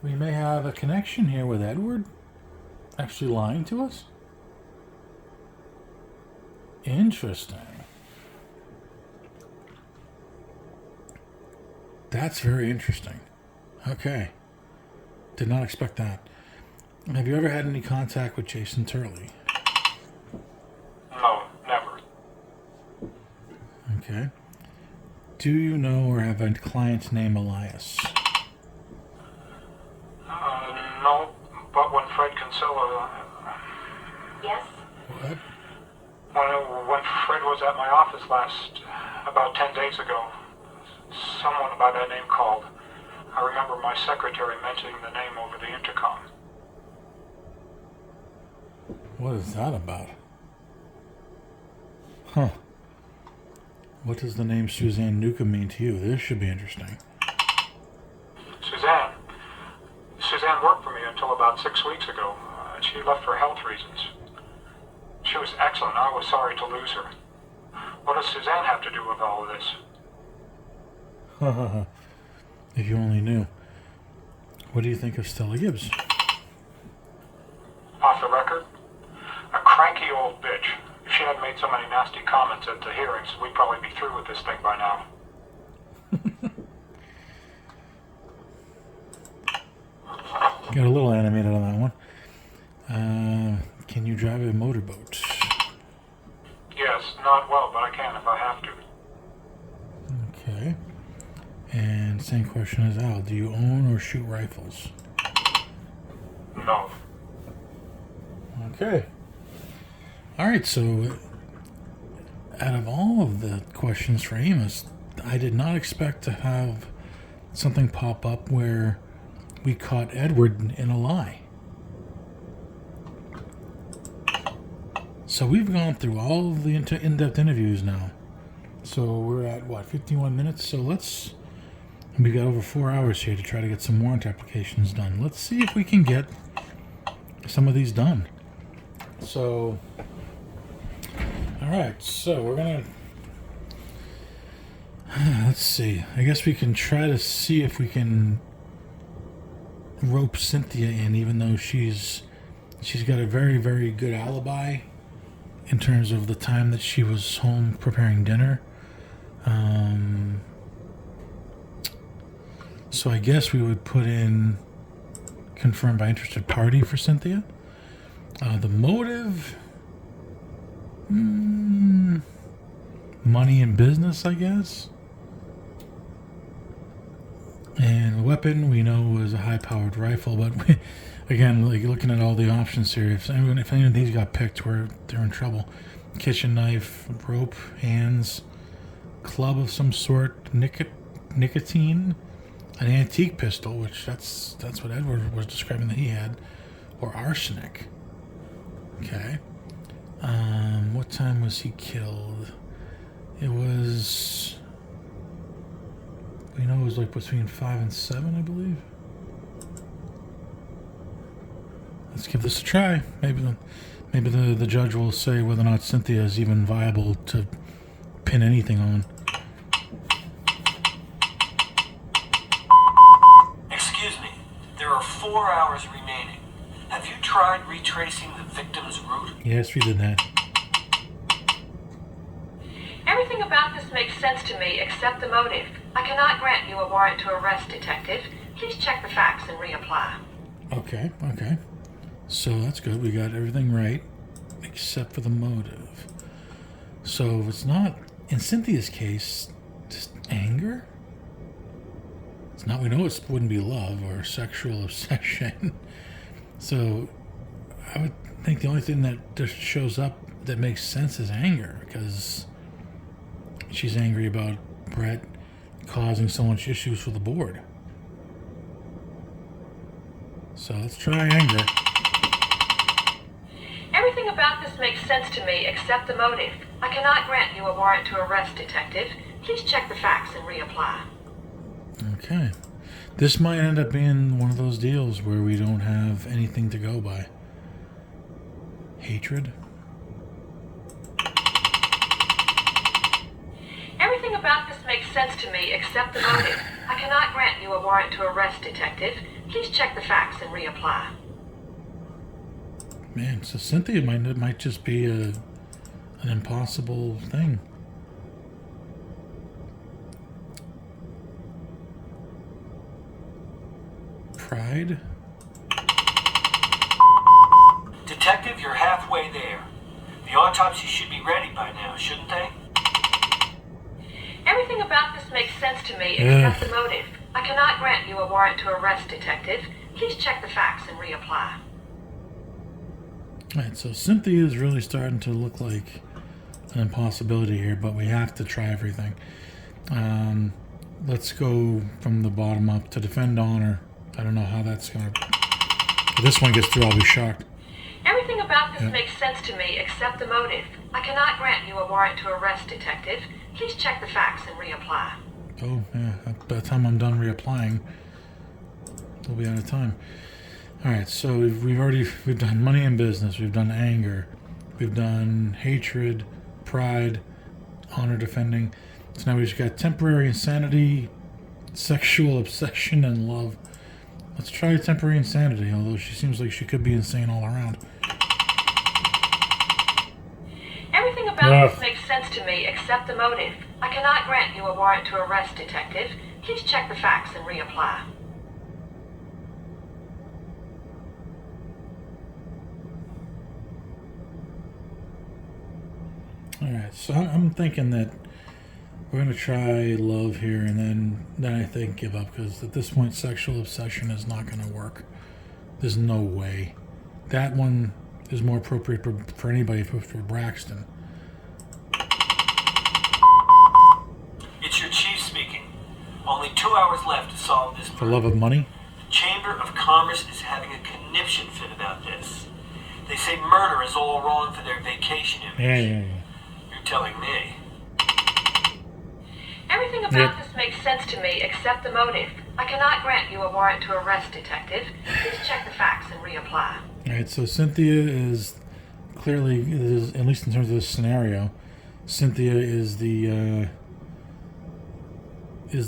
We may have a connection here with Edward actually lying to us? Interesting. That's very interesting. Okay. Did not expect that. Have you ever had any contact with Jason Turley? No, never. Okay. Do you know or have a client's name Elias? No, but when Fred Kinsella... Yes? What? When Fred was at my office about 10 days ago, someone by that name called. I remember my secretary mentioning the name over the intercom. What is that about? Huh. What does the name Suzanne Newcomb mean to you? This should be interesting. Suzanne worked for me until about 6 weeks ago. She left for health reasons. She was excellent. I was sorry to lose her. What does Suzanne have to do with all of this? If you only knew. What do you think of Stella Gibbs? Off the record, a cranky old bitch. If she hadn't made so many nasty comments at the hearings, we'd probably be through with this thing by now. Got a little animated on that one. Can you drive a motorboat? Yes, not well, but I can if I have to. Okay. And same question as Al. Do you own or shoot rifles? No. Okay. Alright, so out of all of the questions for Amos, I did not expect to have something pop up where we caught Edward in a lie. So we've gone through all of the in-depth interviews now. So we're at, what, 51 minutes? So we got over 4 hours here to try to get some warrant applications done. Let's see if we can get some of these done. So, alright, so we're gonna, let's see. I guess we can try to see if we can rope Cynthia in, even though she's got a very, very good alibi in terms of the time that she was home preparing dinner. So I guess we would put in confirmed by interested party for Cynthia. The motive, money and business, I guess. And the weapon we know was a high-powered rifle, but again, like looking at all the options here, if any of these got picked, they're in trouble. Kitchen knife, rope, hands, club of some sort, nicotine, an antique pistol, which that's what Edward was describing that he had, or arsenic. Okay. What time was he killed? It was, we know it was like between 5 and 7, I believe. Let's give this a try. Maybe the judge will say whether or not Cynthia is even viable to pin anything on. Excuse me, there are 4 hours remaining. Have you tried retracing the victim's route? Yes, we did that. Everything about this makes sense to me except the motive. I cannot grant you a warrant to arrest, Detective. Please check the facts and reapply. Okay. So that's good. We got everything right except for the motive. So if it's not, in Cynthia's case, just anger? It's not, we know it wouldn't be love or sexual obsession. So I would think the only thing that just shows up that makes sense is anger, because she's angry about Brett causing so much issues for the board. So let's try anger. Everything about this makes sense to me except the motive. I cannot grant you a warrant to arrest, Detective. Please check the facts and reapply. Okay. This might end up being one of those deals where we don't have anything to go by. Hatred? Everything about this makes sense to me except the motive. I cannot grant you a warrant to arrest, Detective. Please check the facts and reapply. Man, so Cynthia might just be an impossible thing. Pride? Detective, you're halfway there. The autopsy should be ready by now, shouldn't they? Everything about this makes sense to me except the motive. I cannot grant you a warrant to arrest, Detective. Please check the facts and reapply. Alright, so Cynthia is really starting to look like an impossibility here, but we have to try everything. Let's go from the bottom up to defend honor. I don't know how that's going to... If this one gets through, I'll be shocked. Everything about this makes sense to me except the motive. I cannot grant you a warrant to arrest, Detective. Please check the facts and reapply. Oh, yeah. By the time I'm done reapplying, we'll be out of time. Alright, so we've done money and business, we've done anger, we've done hatred, pride, honor defending. So now we've just got temporary insanity, sexual obsession, and love. Let's try temporary insanity, although she seems like she could be insane all around. Everything about this makes sense to me except the motive. I cannot grant you a warrant to arrest, Detective. Please check the facts and reapply. Alright, so I'm thinking that we're going to try love here, and then I think give up, because at this point sexual obsession is not going to work. There's no way. That one is more appropriate for anybody for Braxton. It's your chief speaking. Only 2 hours left to solve this For murder. love of money? The Chamber of Commerce is having a conniption fit about this. They say murder is all wrong for their vacation image. Yeah. You're telling me. Everything about this makes sense to me except the motive. I cannot grant you a warrant to arrest, Detective. Please check the facts and reapply. Alright, so Cynthia is clearly, at least in terms of this scenario, Cynthia is the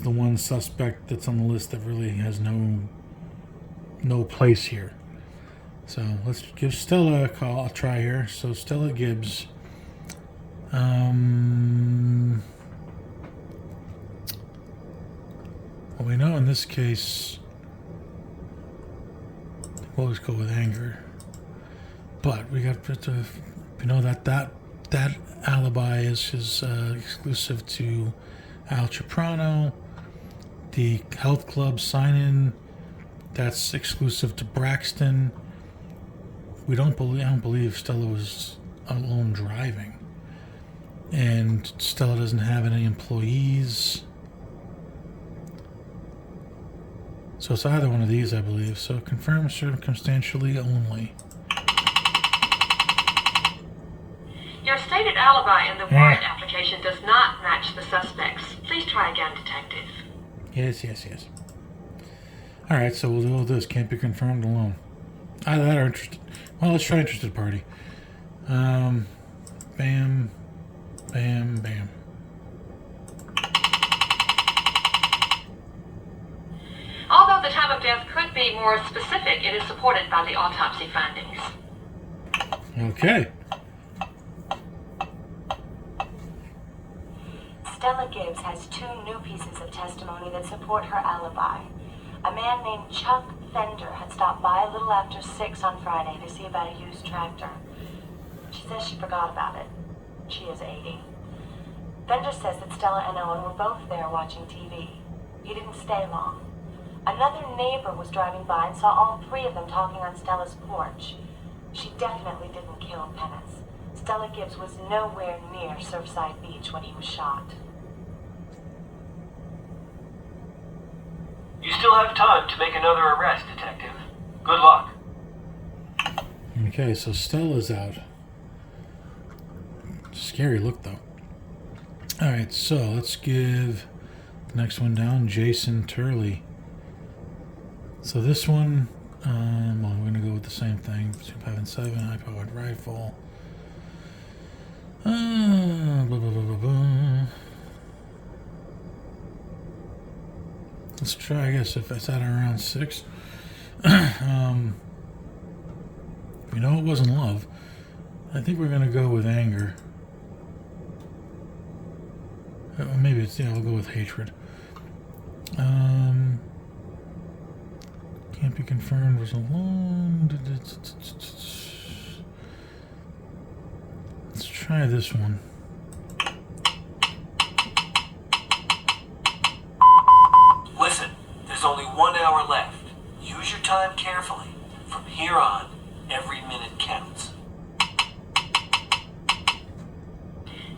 one suspect that's on the list that really has no place here. So let's give Stella a call. I'll try here. So Stella Gibbs. Well, we know in this case, we'll always go with anger. But we know that alibi is exclusive to Al Ciprano. The health club sign-in, that's exclusive to Braxton. I don't believe Stella was alone driving. And Stella doesn't have any employees. So it's either one of these, I believe. So confirm circumstantially only. Your stated alibi in the warrant application does not match the suspects. Please try again, Detective. Yes. Alright, so we'll do this. Can't be confirmed alone. Either that or interested. Well, let's try interested party. Bam. Although the time of death could be more specific, it is supported by the autopsy findings. Okay. Stella Gibbs has 2 new pieces of testimony that support her alibi. A man named Chuck Fender had stopped by a little after 6 on Friday to see about a used tractor. She says she forgot about it. She is 80. Fender says that Stella and Owen were both there watching TV. He didn't stay long. Another neighbor was driving by and saw all 3 of them talking on Stella's porch. She definitely didn't kill Penance. Stella Gibbs was nowhere near Surfside Beach when he was shot. You still have time to make another arrest, Detective. Good luck. Okay, so Stella's out. Scary look, though. Alright, so let's give the next one down, Jason Turley. So this one, well, we're going to go with the same thing. 5 and 7, high-powered rifle. Blah, blah, blah, blah. Let's try, I guess, if it's at around 6. We know it wasn't love. I think we're going to go with anger. Maybe it's, we'll go with hatred. Can't be confirmed was alone. Let's try this one. Listen, there's only 1 hour left. Use your time carefully. From here on, every minute counts.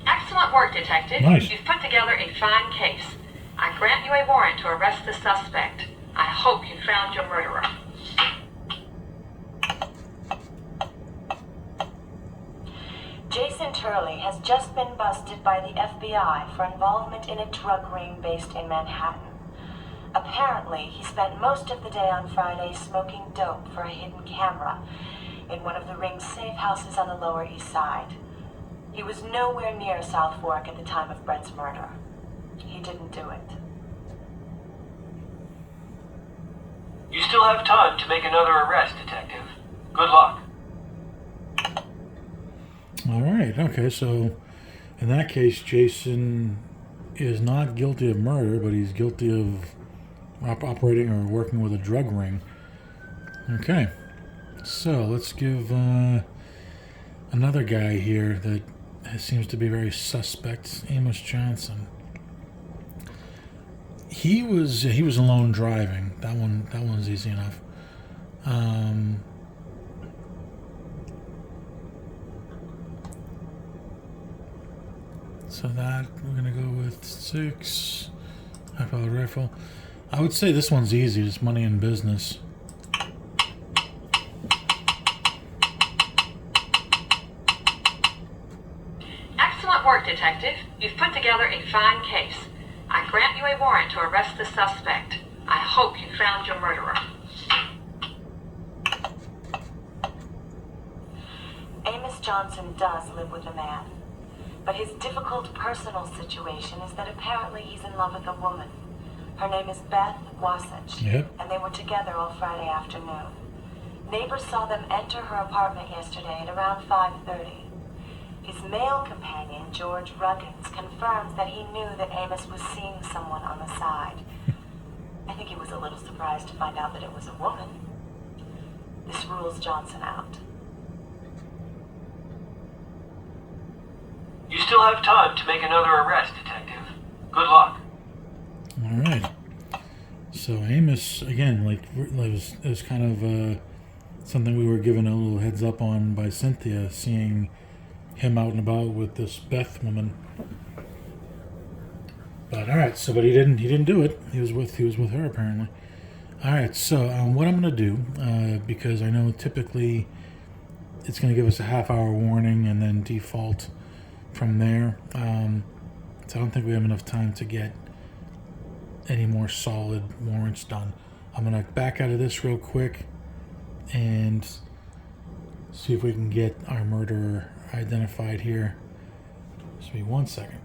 Excellent work, Detective. Nice. You've put together a fine case. I grant you a warrant to arrest the suspect. I hope you found your murderer. Jason Turley has just been busted by the FBI for involvement in a drug ring based in Manhattan. Apparently, he spent most of the day on Friday smoking dope for a hidden camera in one of the ring's safe houses on the Lower East Side. He was nowhere near South Fork at the time of Brett's murder. He didn't do it. You still have time to make another arrest, Detective. Good luck. All right. Okay. So, in that case, Jason is not guilty of murder, but he's guilty of operating or working with a drug ring. Okay. So let's give another guy here that seems to be very suspect. Amos Johnson. He was alone driving. That one's easy enough. So that we're gonna go with 6. High-powered rifle. I would say this one's easy. It's money in business. Excellent work, Detective. You've put together a fine case. I grant you a warrant to arrest the suspect. I hope you found your murderer. Amos Johnson does live with a man. But his difficult personal situation is that apparently he's in love with a woman. Her name is Beth Wasatch, and they were together all Friday afternoon. Neighbors saw them enter her apartment yesterday at around 5:30. His male companion, George Ruggins, confirms that he knew that Amos was seeing someone on the side. I think he was a little surprised to find out that it was a woman. This rules Johnson out. You still have time to make another arrest, Detective. Good luck. All right. So Amos, again, it was kind of something we were given a little heads up on by Cynthia, seeing him out and about with this Beth woman. But all right, but he didn't do it. He was with her apparently. All right. So what I'm gonna do, because I know typically it's gonna give us a half-hour warning and then default from there. So I don't think we have enough time to get any more solid warrants done. I'm gonna back out of this real quick and see if we can get our murderer identified here. Just be 1 second.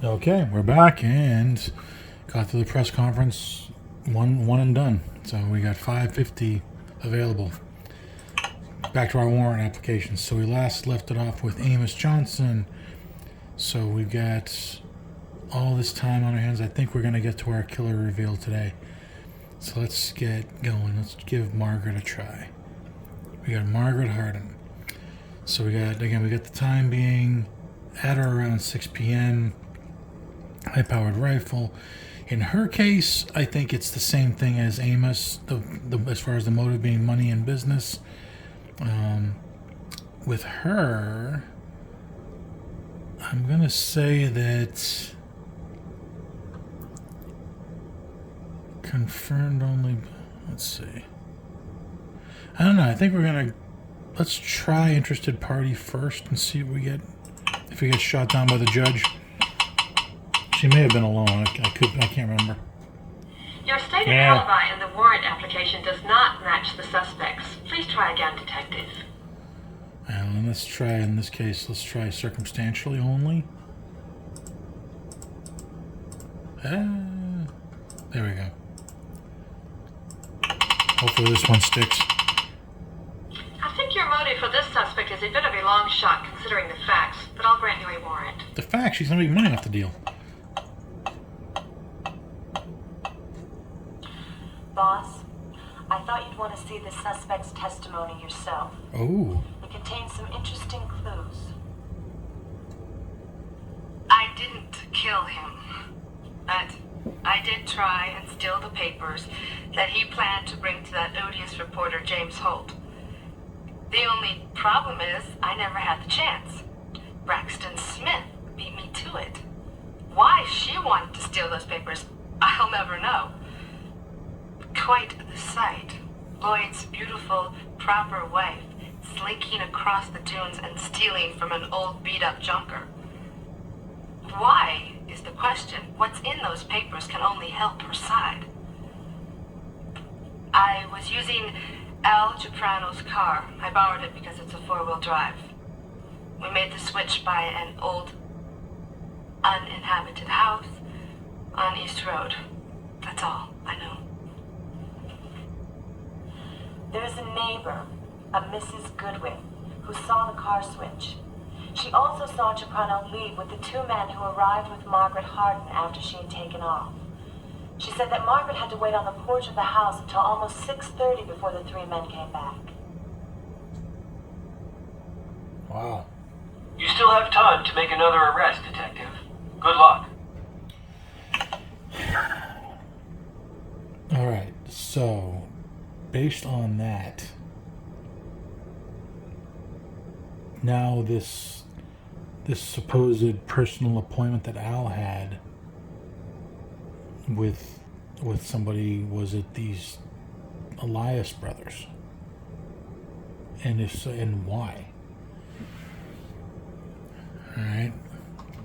Okay, we're back and got to the press conference. One and done. So we got 550 available. Back to our warrant applications. So we last left it off with Amos Johnson. So we've got all this time on our hands. I think we're going to get to our killer reveal today. So let's get going. Let's give Margaret a try. We got Margaret Harden. So we got the time being at or around 6 p.m. High-powered rifle. In her case, I think it's the same thing as Amos, as far as the motive being money and business. With her, I'm gonna say that confirmed only. Let's see. I don't know. I think let's try interested party first and see what we get. If we get shot down by the judge, she may have been alone. I can't remember. Your stated alibi in the warrant application does not match the suspects. Please try again, Detective. And let's try, in this case, circumstantially only. There we go. Hopefully this one sticks. I think your motive for this suspect is a bit of a long shot considering the facts, but I'll grant you a warrant. The facts? She's gonna make money off the deal. Boss, I thought you'd want to see the suspect's testimony yourself. Oh. It contains some interesting clues. I didn't kill him, but I did try and steal the papers that he planned to bring to that odious reporter James Holt. The only problem is I never had the chance. Braxton Smith beat me to it. Why she wanted to steal those papers, I'll never know. Quite the sight. Lloyd's beautiful, proper wife slinking across the dunes and stealing from an old beat-up junker. Why is the question. What's in those papers can only help her side. I was using Al Ciprano's car. I borrowed it because it's a four-wheel drive. We made the switch by an old, uninhabited house on East Road. That's all I know. There's a neighbor, a Mrs. Goodwin, who saw the car switch. She also saw Ciprano leave with the two men who arrived with Margaret Harden after she had taken off. She said that Margaret had to wait on the porch of the house until almost 6:30 before the three men came back. Wow. You still have time to make another arrest, Detective. Good luck. Alright, so based on that, now this supposed personal appointment that Al had with somebody, was it these Elias brothers? And if so, and why? Alright,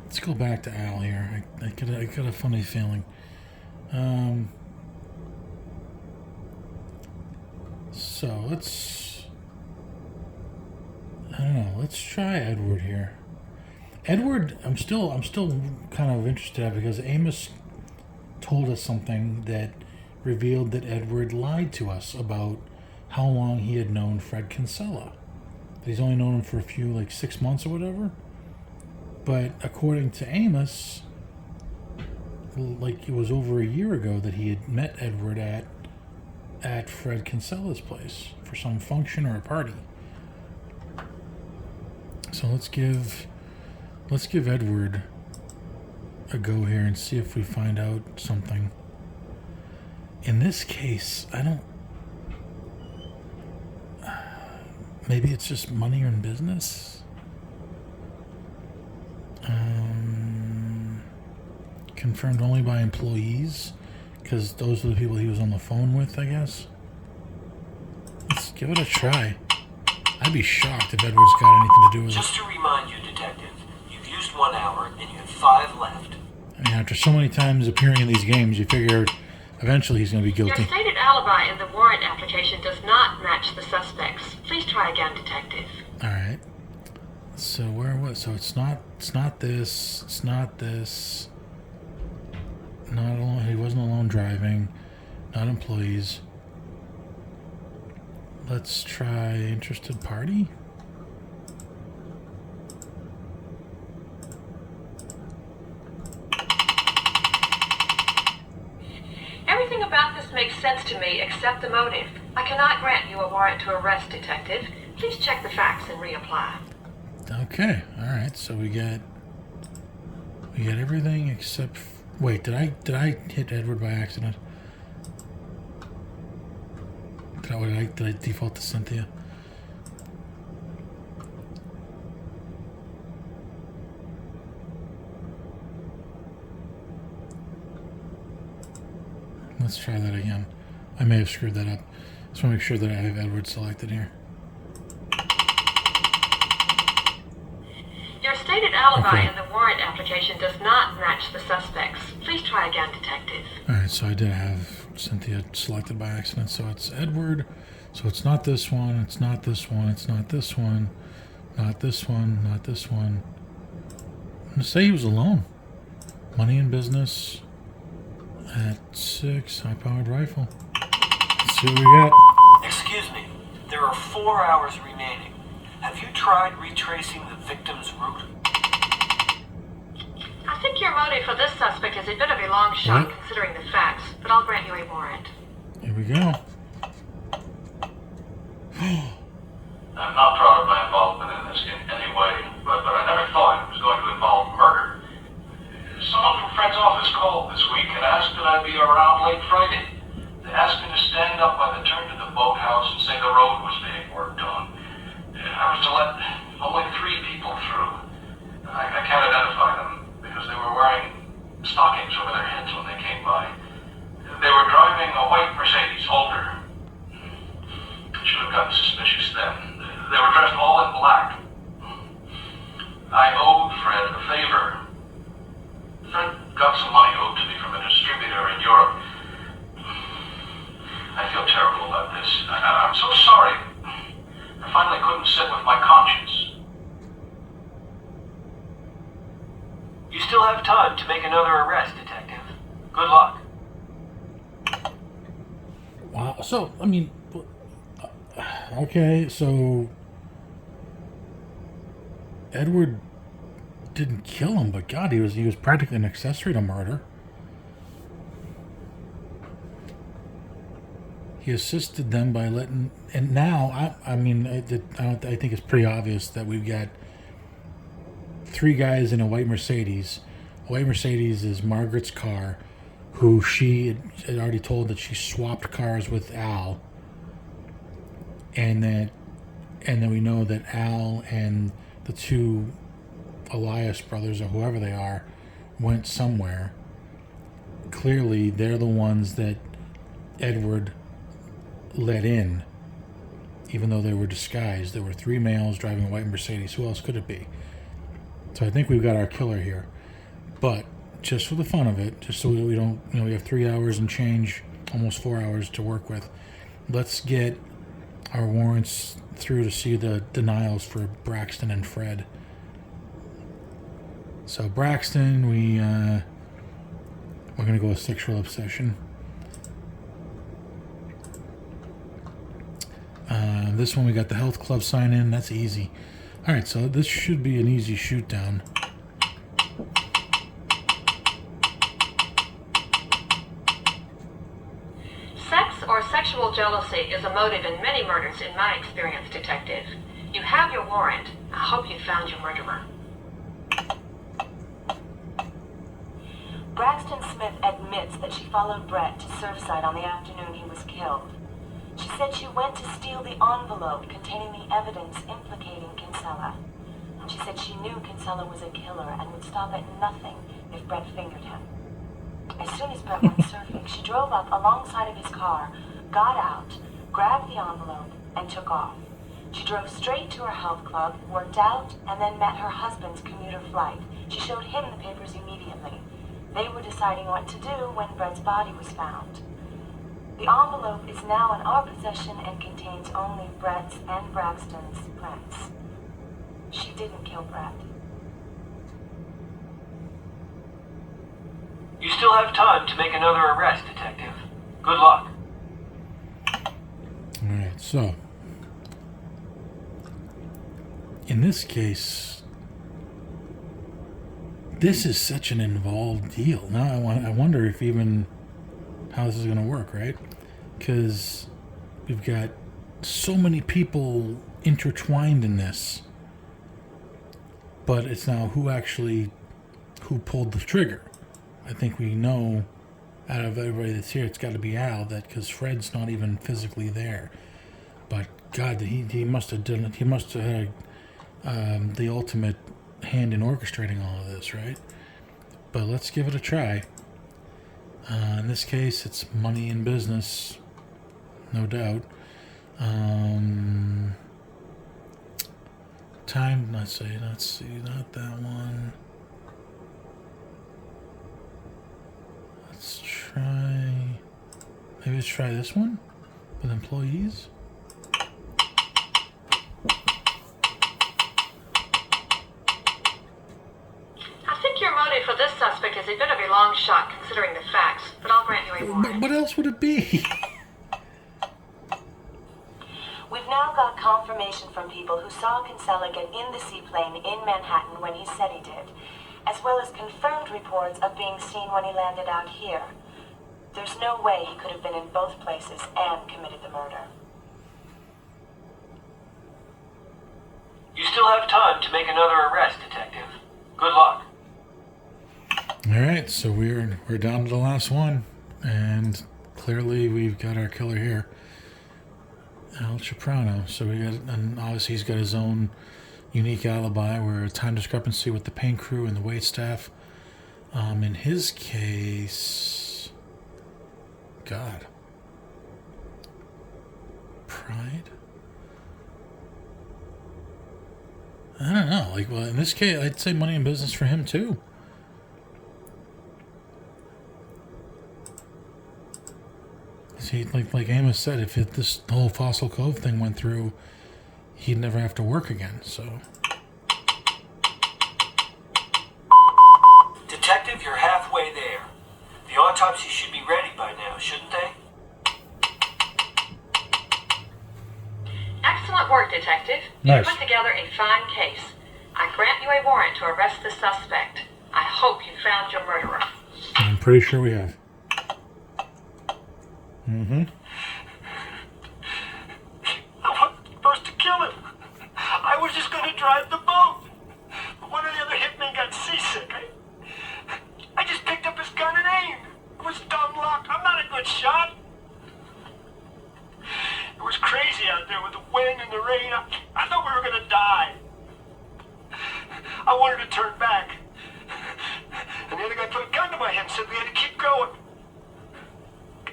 let's go back to Al here. I got a funny feeling. So let's try Edward here. Edward, I'm still kind of interested in, because Amos told us something that revealed that Edward lied to us about how long he had known Fred Kinsella. He's only known him for a few, like 6 months or whatever. But according to Amos, like it was over a year ago that he had met Edward at Fred Kinsella's place for some function or a party. So let's give Edward a go here and see if we find out something. In this case, maybe it's just money or in business. Confirmed only by employees, because those are the people he was on the phone with, I guess. Let's give it a try. I'd be shocked if Edward's got anything to do with it. Just to remind you, Detective, you've used 1 hour and you have 5 left. I mean, after so many times appearing in these games, you figure eventually he's going to be guilty. Your stated alibi in the warrant application does not match the suspects. Please try again, Detective. All right. So where was? So it's not this. It's not this. Not alone. He wasn't alone driving. Not employees. Let's try interested party. Everything about this makes sense to me except the motive. I cannot grant you a warrant to arrest, Detective. Please check the facts and reapply. Okay. All right. So we get everything except. Wait, did I hit Edward by accident? Did I default to Cynthia? Let's try that again. I may have screwed that up. Just want to make sure that I have Edward selected here. Your stated alibi Okay. in the warrant application does not match the suspects. Please try again, Detective. Alright, so I did have Cynthia selected by accident, so it's Edward. So it's not this one, it's not this one, it's not this one, not this one, not this one. I'm going to say he was alone. Money in business at 6, high-powered rifle. Let's see what we got. Excuse me, there are 4 hours remaining. Have you tried retracing the victim's route? I think your motive for this suspect is a bit of a long shot What? considering the facts, but I'll grant you a warrant. Here we go. I'm not proud of my involvement in this in any way, but I never thought it was going to involve murder. Someone from Fred's office called this week and asked that I be around late Friday. They asked me to stand up by the turn to the boathouse and say the road was being worked on. I was to let only 3 people through. I can't identify them because they were wearing stockings over their heads when they came by. They were driving a white Mercedes, older. Should have gotten suspicious then. They were dressed all in black. I owed Fred a favor. Fred got some money owed to me from a distributor in Europe. I feel terrible about this. I'm so sorry. I finally couldn't sit with my conscience. You still have time to make another arrest, Detective. Good luck. Wow. So, I mean, Okay, so Edward didn't kill him, but God, he was practically an accessory to murder. He assisted them by letting, and now I think it's pretty obvious that we've got 3 guys in a white Mercedes. A white Mercedes is Margaret's car, who she had already told that she swapped cars with Al, and then we know that Al and the 2 Elias brothers, or whoever they are, went somewhere. Clearly, they're the ones that Edward let in, even though they were disguised. There were 3 males driving a white Mercedes. Who else could it be? So I think we've got our killer here. But just for the fun of it, just so we don't, we have 3 hours and change, almost 4 hours to work with. Let's get our warrants through to see the denials for Braxton and Fred. So Braxton, we're gonna go with sexual obsession. This one we got the health club sign in. That's easy. All right, so this should be an easy shoot down. Sex or sexual jealousy is a motive in many murders in my experience, Detective. You have your warrant. I hope you found your murderer. Braxton Smith admits that she followed Brett to Surfside on the afternoon he was killed. She said she went to steal the envelope containing the evidence implicating Kinsella. And she said she knew Kinsella was a killer and would stop at nothing if Brett fingered him. As soon as Brett went surfing, she drove up alongside of his car, got out, grabbed the envelope, and took off. She drove straight to her health club, worked out, and then met her husband's commuter flight. She showed him the papers immediately. They were deciding what to do when Brett's body was found. The envelope is now in our possession and contains only Brett's and Braxton's prints. She didn't kill Brett. You still have time to make another arrest, Detective. Good luck. Alright, so in this case, this is such an involved deal. Now I wonder if even how this is going to work, right? Because we've got so many people intertwined in this, but it's now who pulled the trigger. I think we know out of everybody that's here, it's got to be Al, that because Fred's not even physically there. But God, he must have done it. He must have had the ultimate hand in orchestrating all of this, right? But let's give it a try. In this case, it's money in business, no doubt. Time, let's see, not that one. Maybe let's try this one with employees. I think your motive for this suspect is a bit of a long shot considering the facts, but I'll grant you a warrant. What else would it be? We've now got confirmation from people who saw Kinsella get in the seaplane in Manhattan when he said he did, as well as confirmed reports of being seen when he landed out here. There's no way he could have been in both places and committed the murder. You still have time to make another arrest, Detective. Good luck. All right, so we're down to the last one, and clearly we've got our killer here, Al Ciprano. So and obviously he's got his own unique alibi, where a time discrepancy with the paint crew and the wait staff. In his case, God, pride. I don't know. Well, in this case, I'd say money in business for him too. See, like Amos said, if this whole Fossil Cove thing went through, he'd never have to work again. So, Detective, you're halfway there. The autopsy should be ready by now, shouldn't they? Detective. Nice. You put together a fine case. I grant you a warrant to arrest the suspect. I hope you found your murderer. I'm pretty sure we have. Mm-hmm. I wasn't supposed to kill him. I was just going to drive the boat. But one of the other hitmen got seasick. I just picked up his gun and aimed. It was dumb luck. I'm not a good shot. It was crazy out there with the wind and the rain. I thought we were going to die. I wanted to turn back. And the other guy put a gun to my head and said we had to keep going.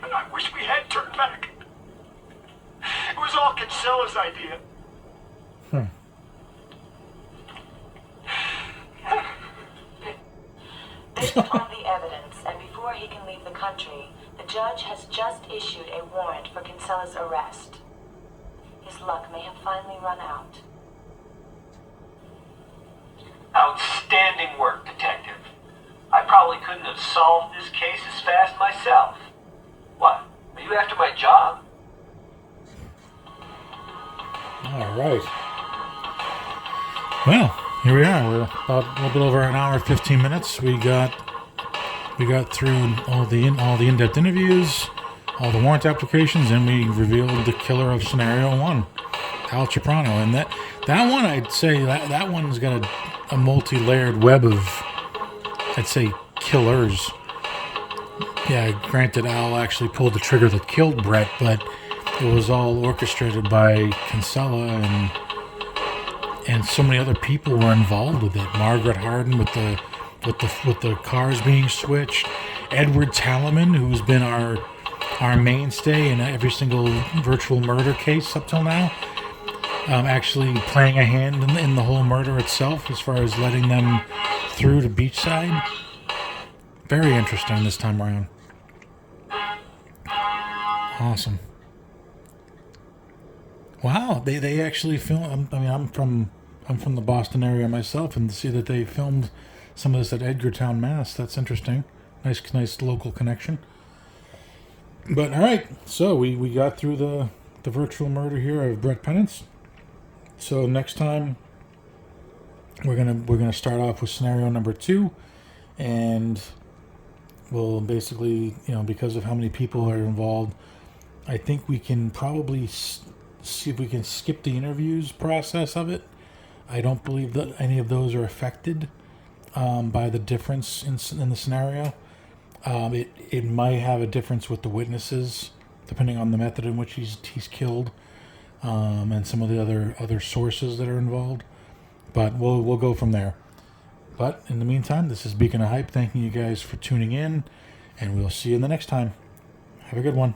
And I wish we had turned back. It was all Kinsella's idea. Based upon the evidence, and before he can leave the country, the judge has just issued a warrant for Kinsella's arrest. His luck may have finally run out. Outstanding work, Detective. I probably couldn't have solved this case as fast myself. What? Are you after my job? All right. Well, here we are. We're about a little bit over an hour, 15 minutes. We got through all the in-depth interviews, all the warrant applications, and we revealed the killer of Scenario 1, Al Ciprano. And that one, I'd say that one's got a multi-layered web of, I'd say, killers. Yeah, granted, Al actually pulled the trigger that killed Brett, but it was all orchestrated by Kinsella, and so many other people were involved with it. Margaret Harden with the cars being switched. Edward Talaman, who's been our mainstay in every single virtual murder case up till now, actually playing a hand in the whole murder itself, as far as letting them through to Beachside. Very interesting this time around. Awesome. Wow, they actually filmed. I mean, I'm from the Boston area myself, and to see that they filmed some of this at Edgartown, Mass. That's interesting. Nice local connection. But all right, so we got through the virtual murder here of Brett Penance. So next time we're gonna start off with scenario number 2, and we'll basically, because of how many people are involved, I think we can probably see if we can skip the interviews process of it. I don't believe that any of those are affected by the difference in the scenario. It might have a difference with the witnesses, depending on the method in which he's killed, and some of the other sources that are involved. But we'll go from there. But in the meantime, this is Beacon of Hype, thanking you guys for tuning in, and we'll see you in the next time. Have a good one.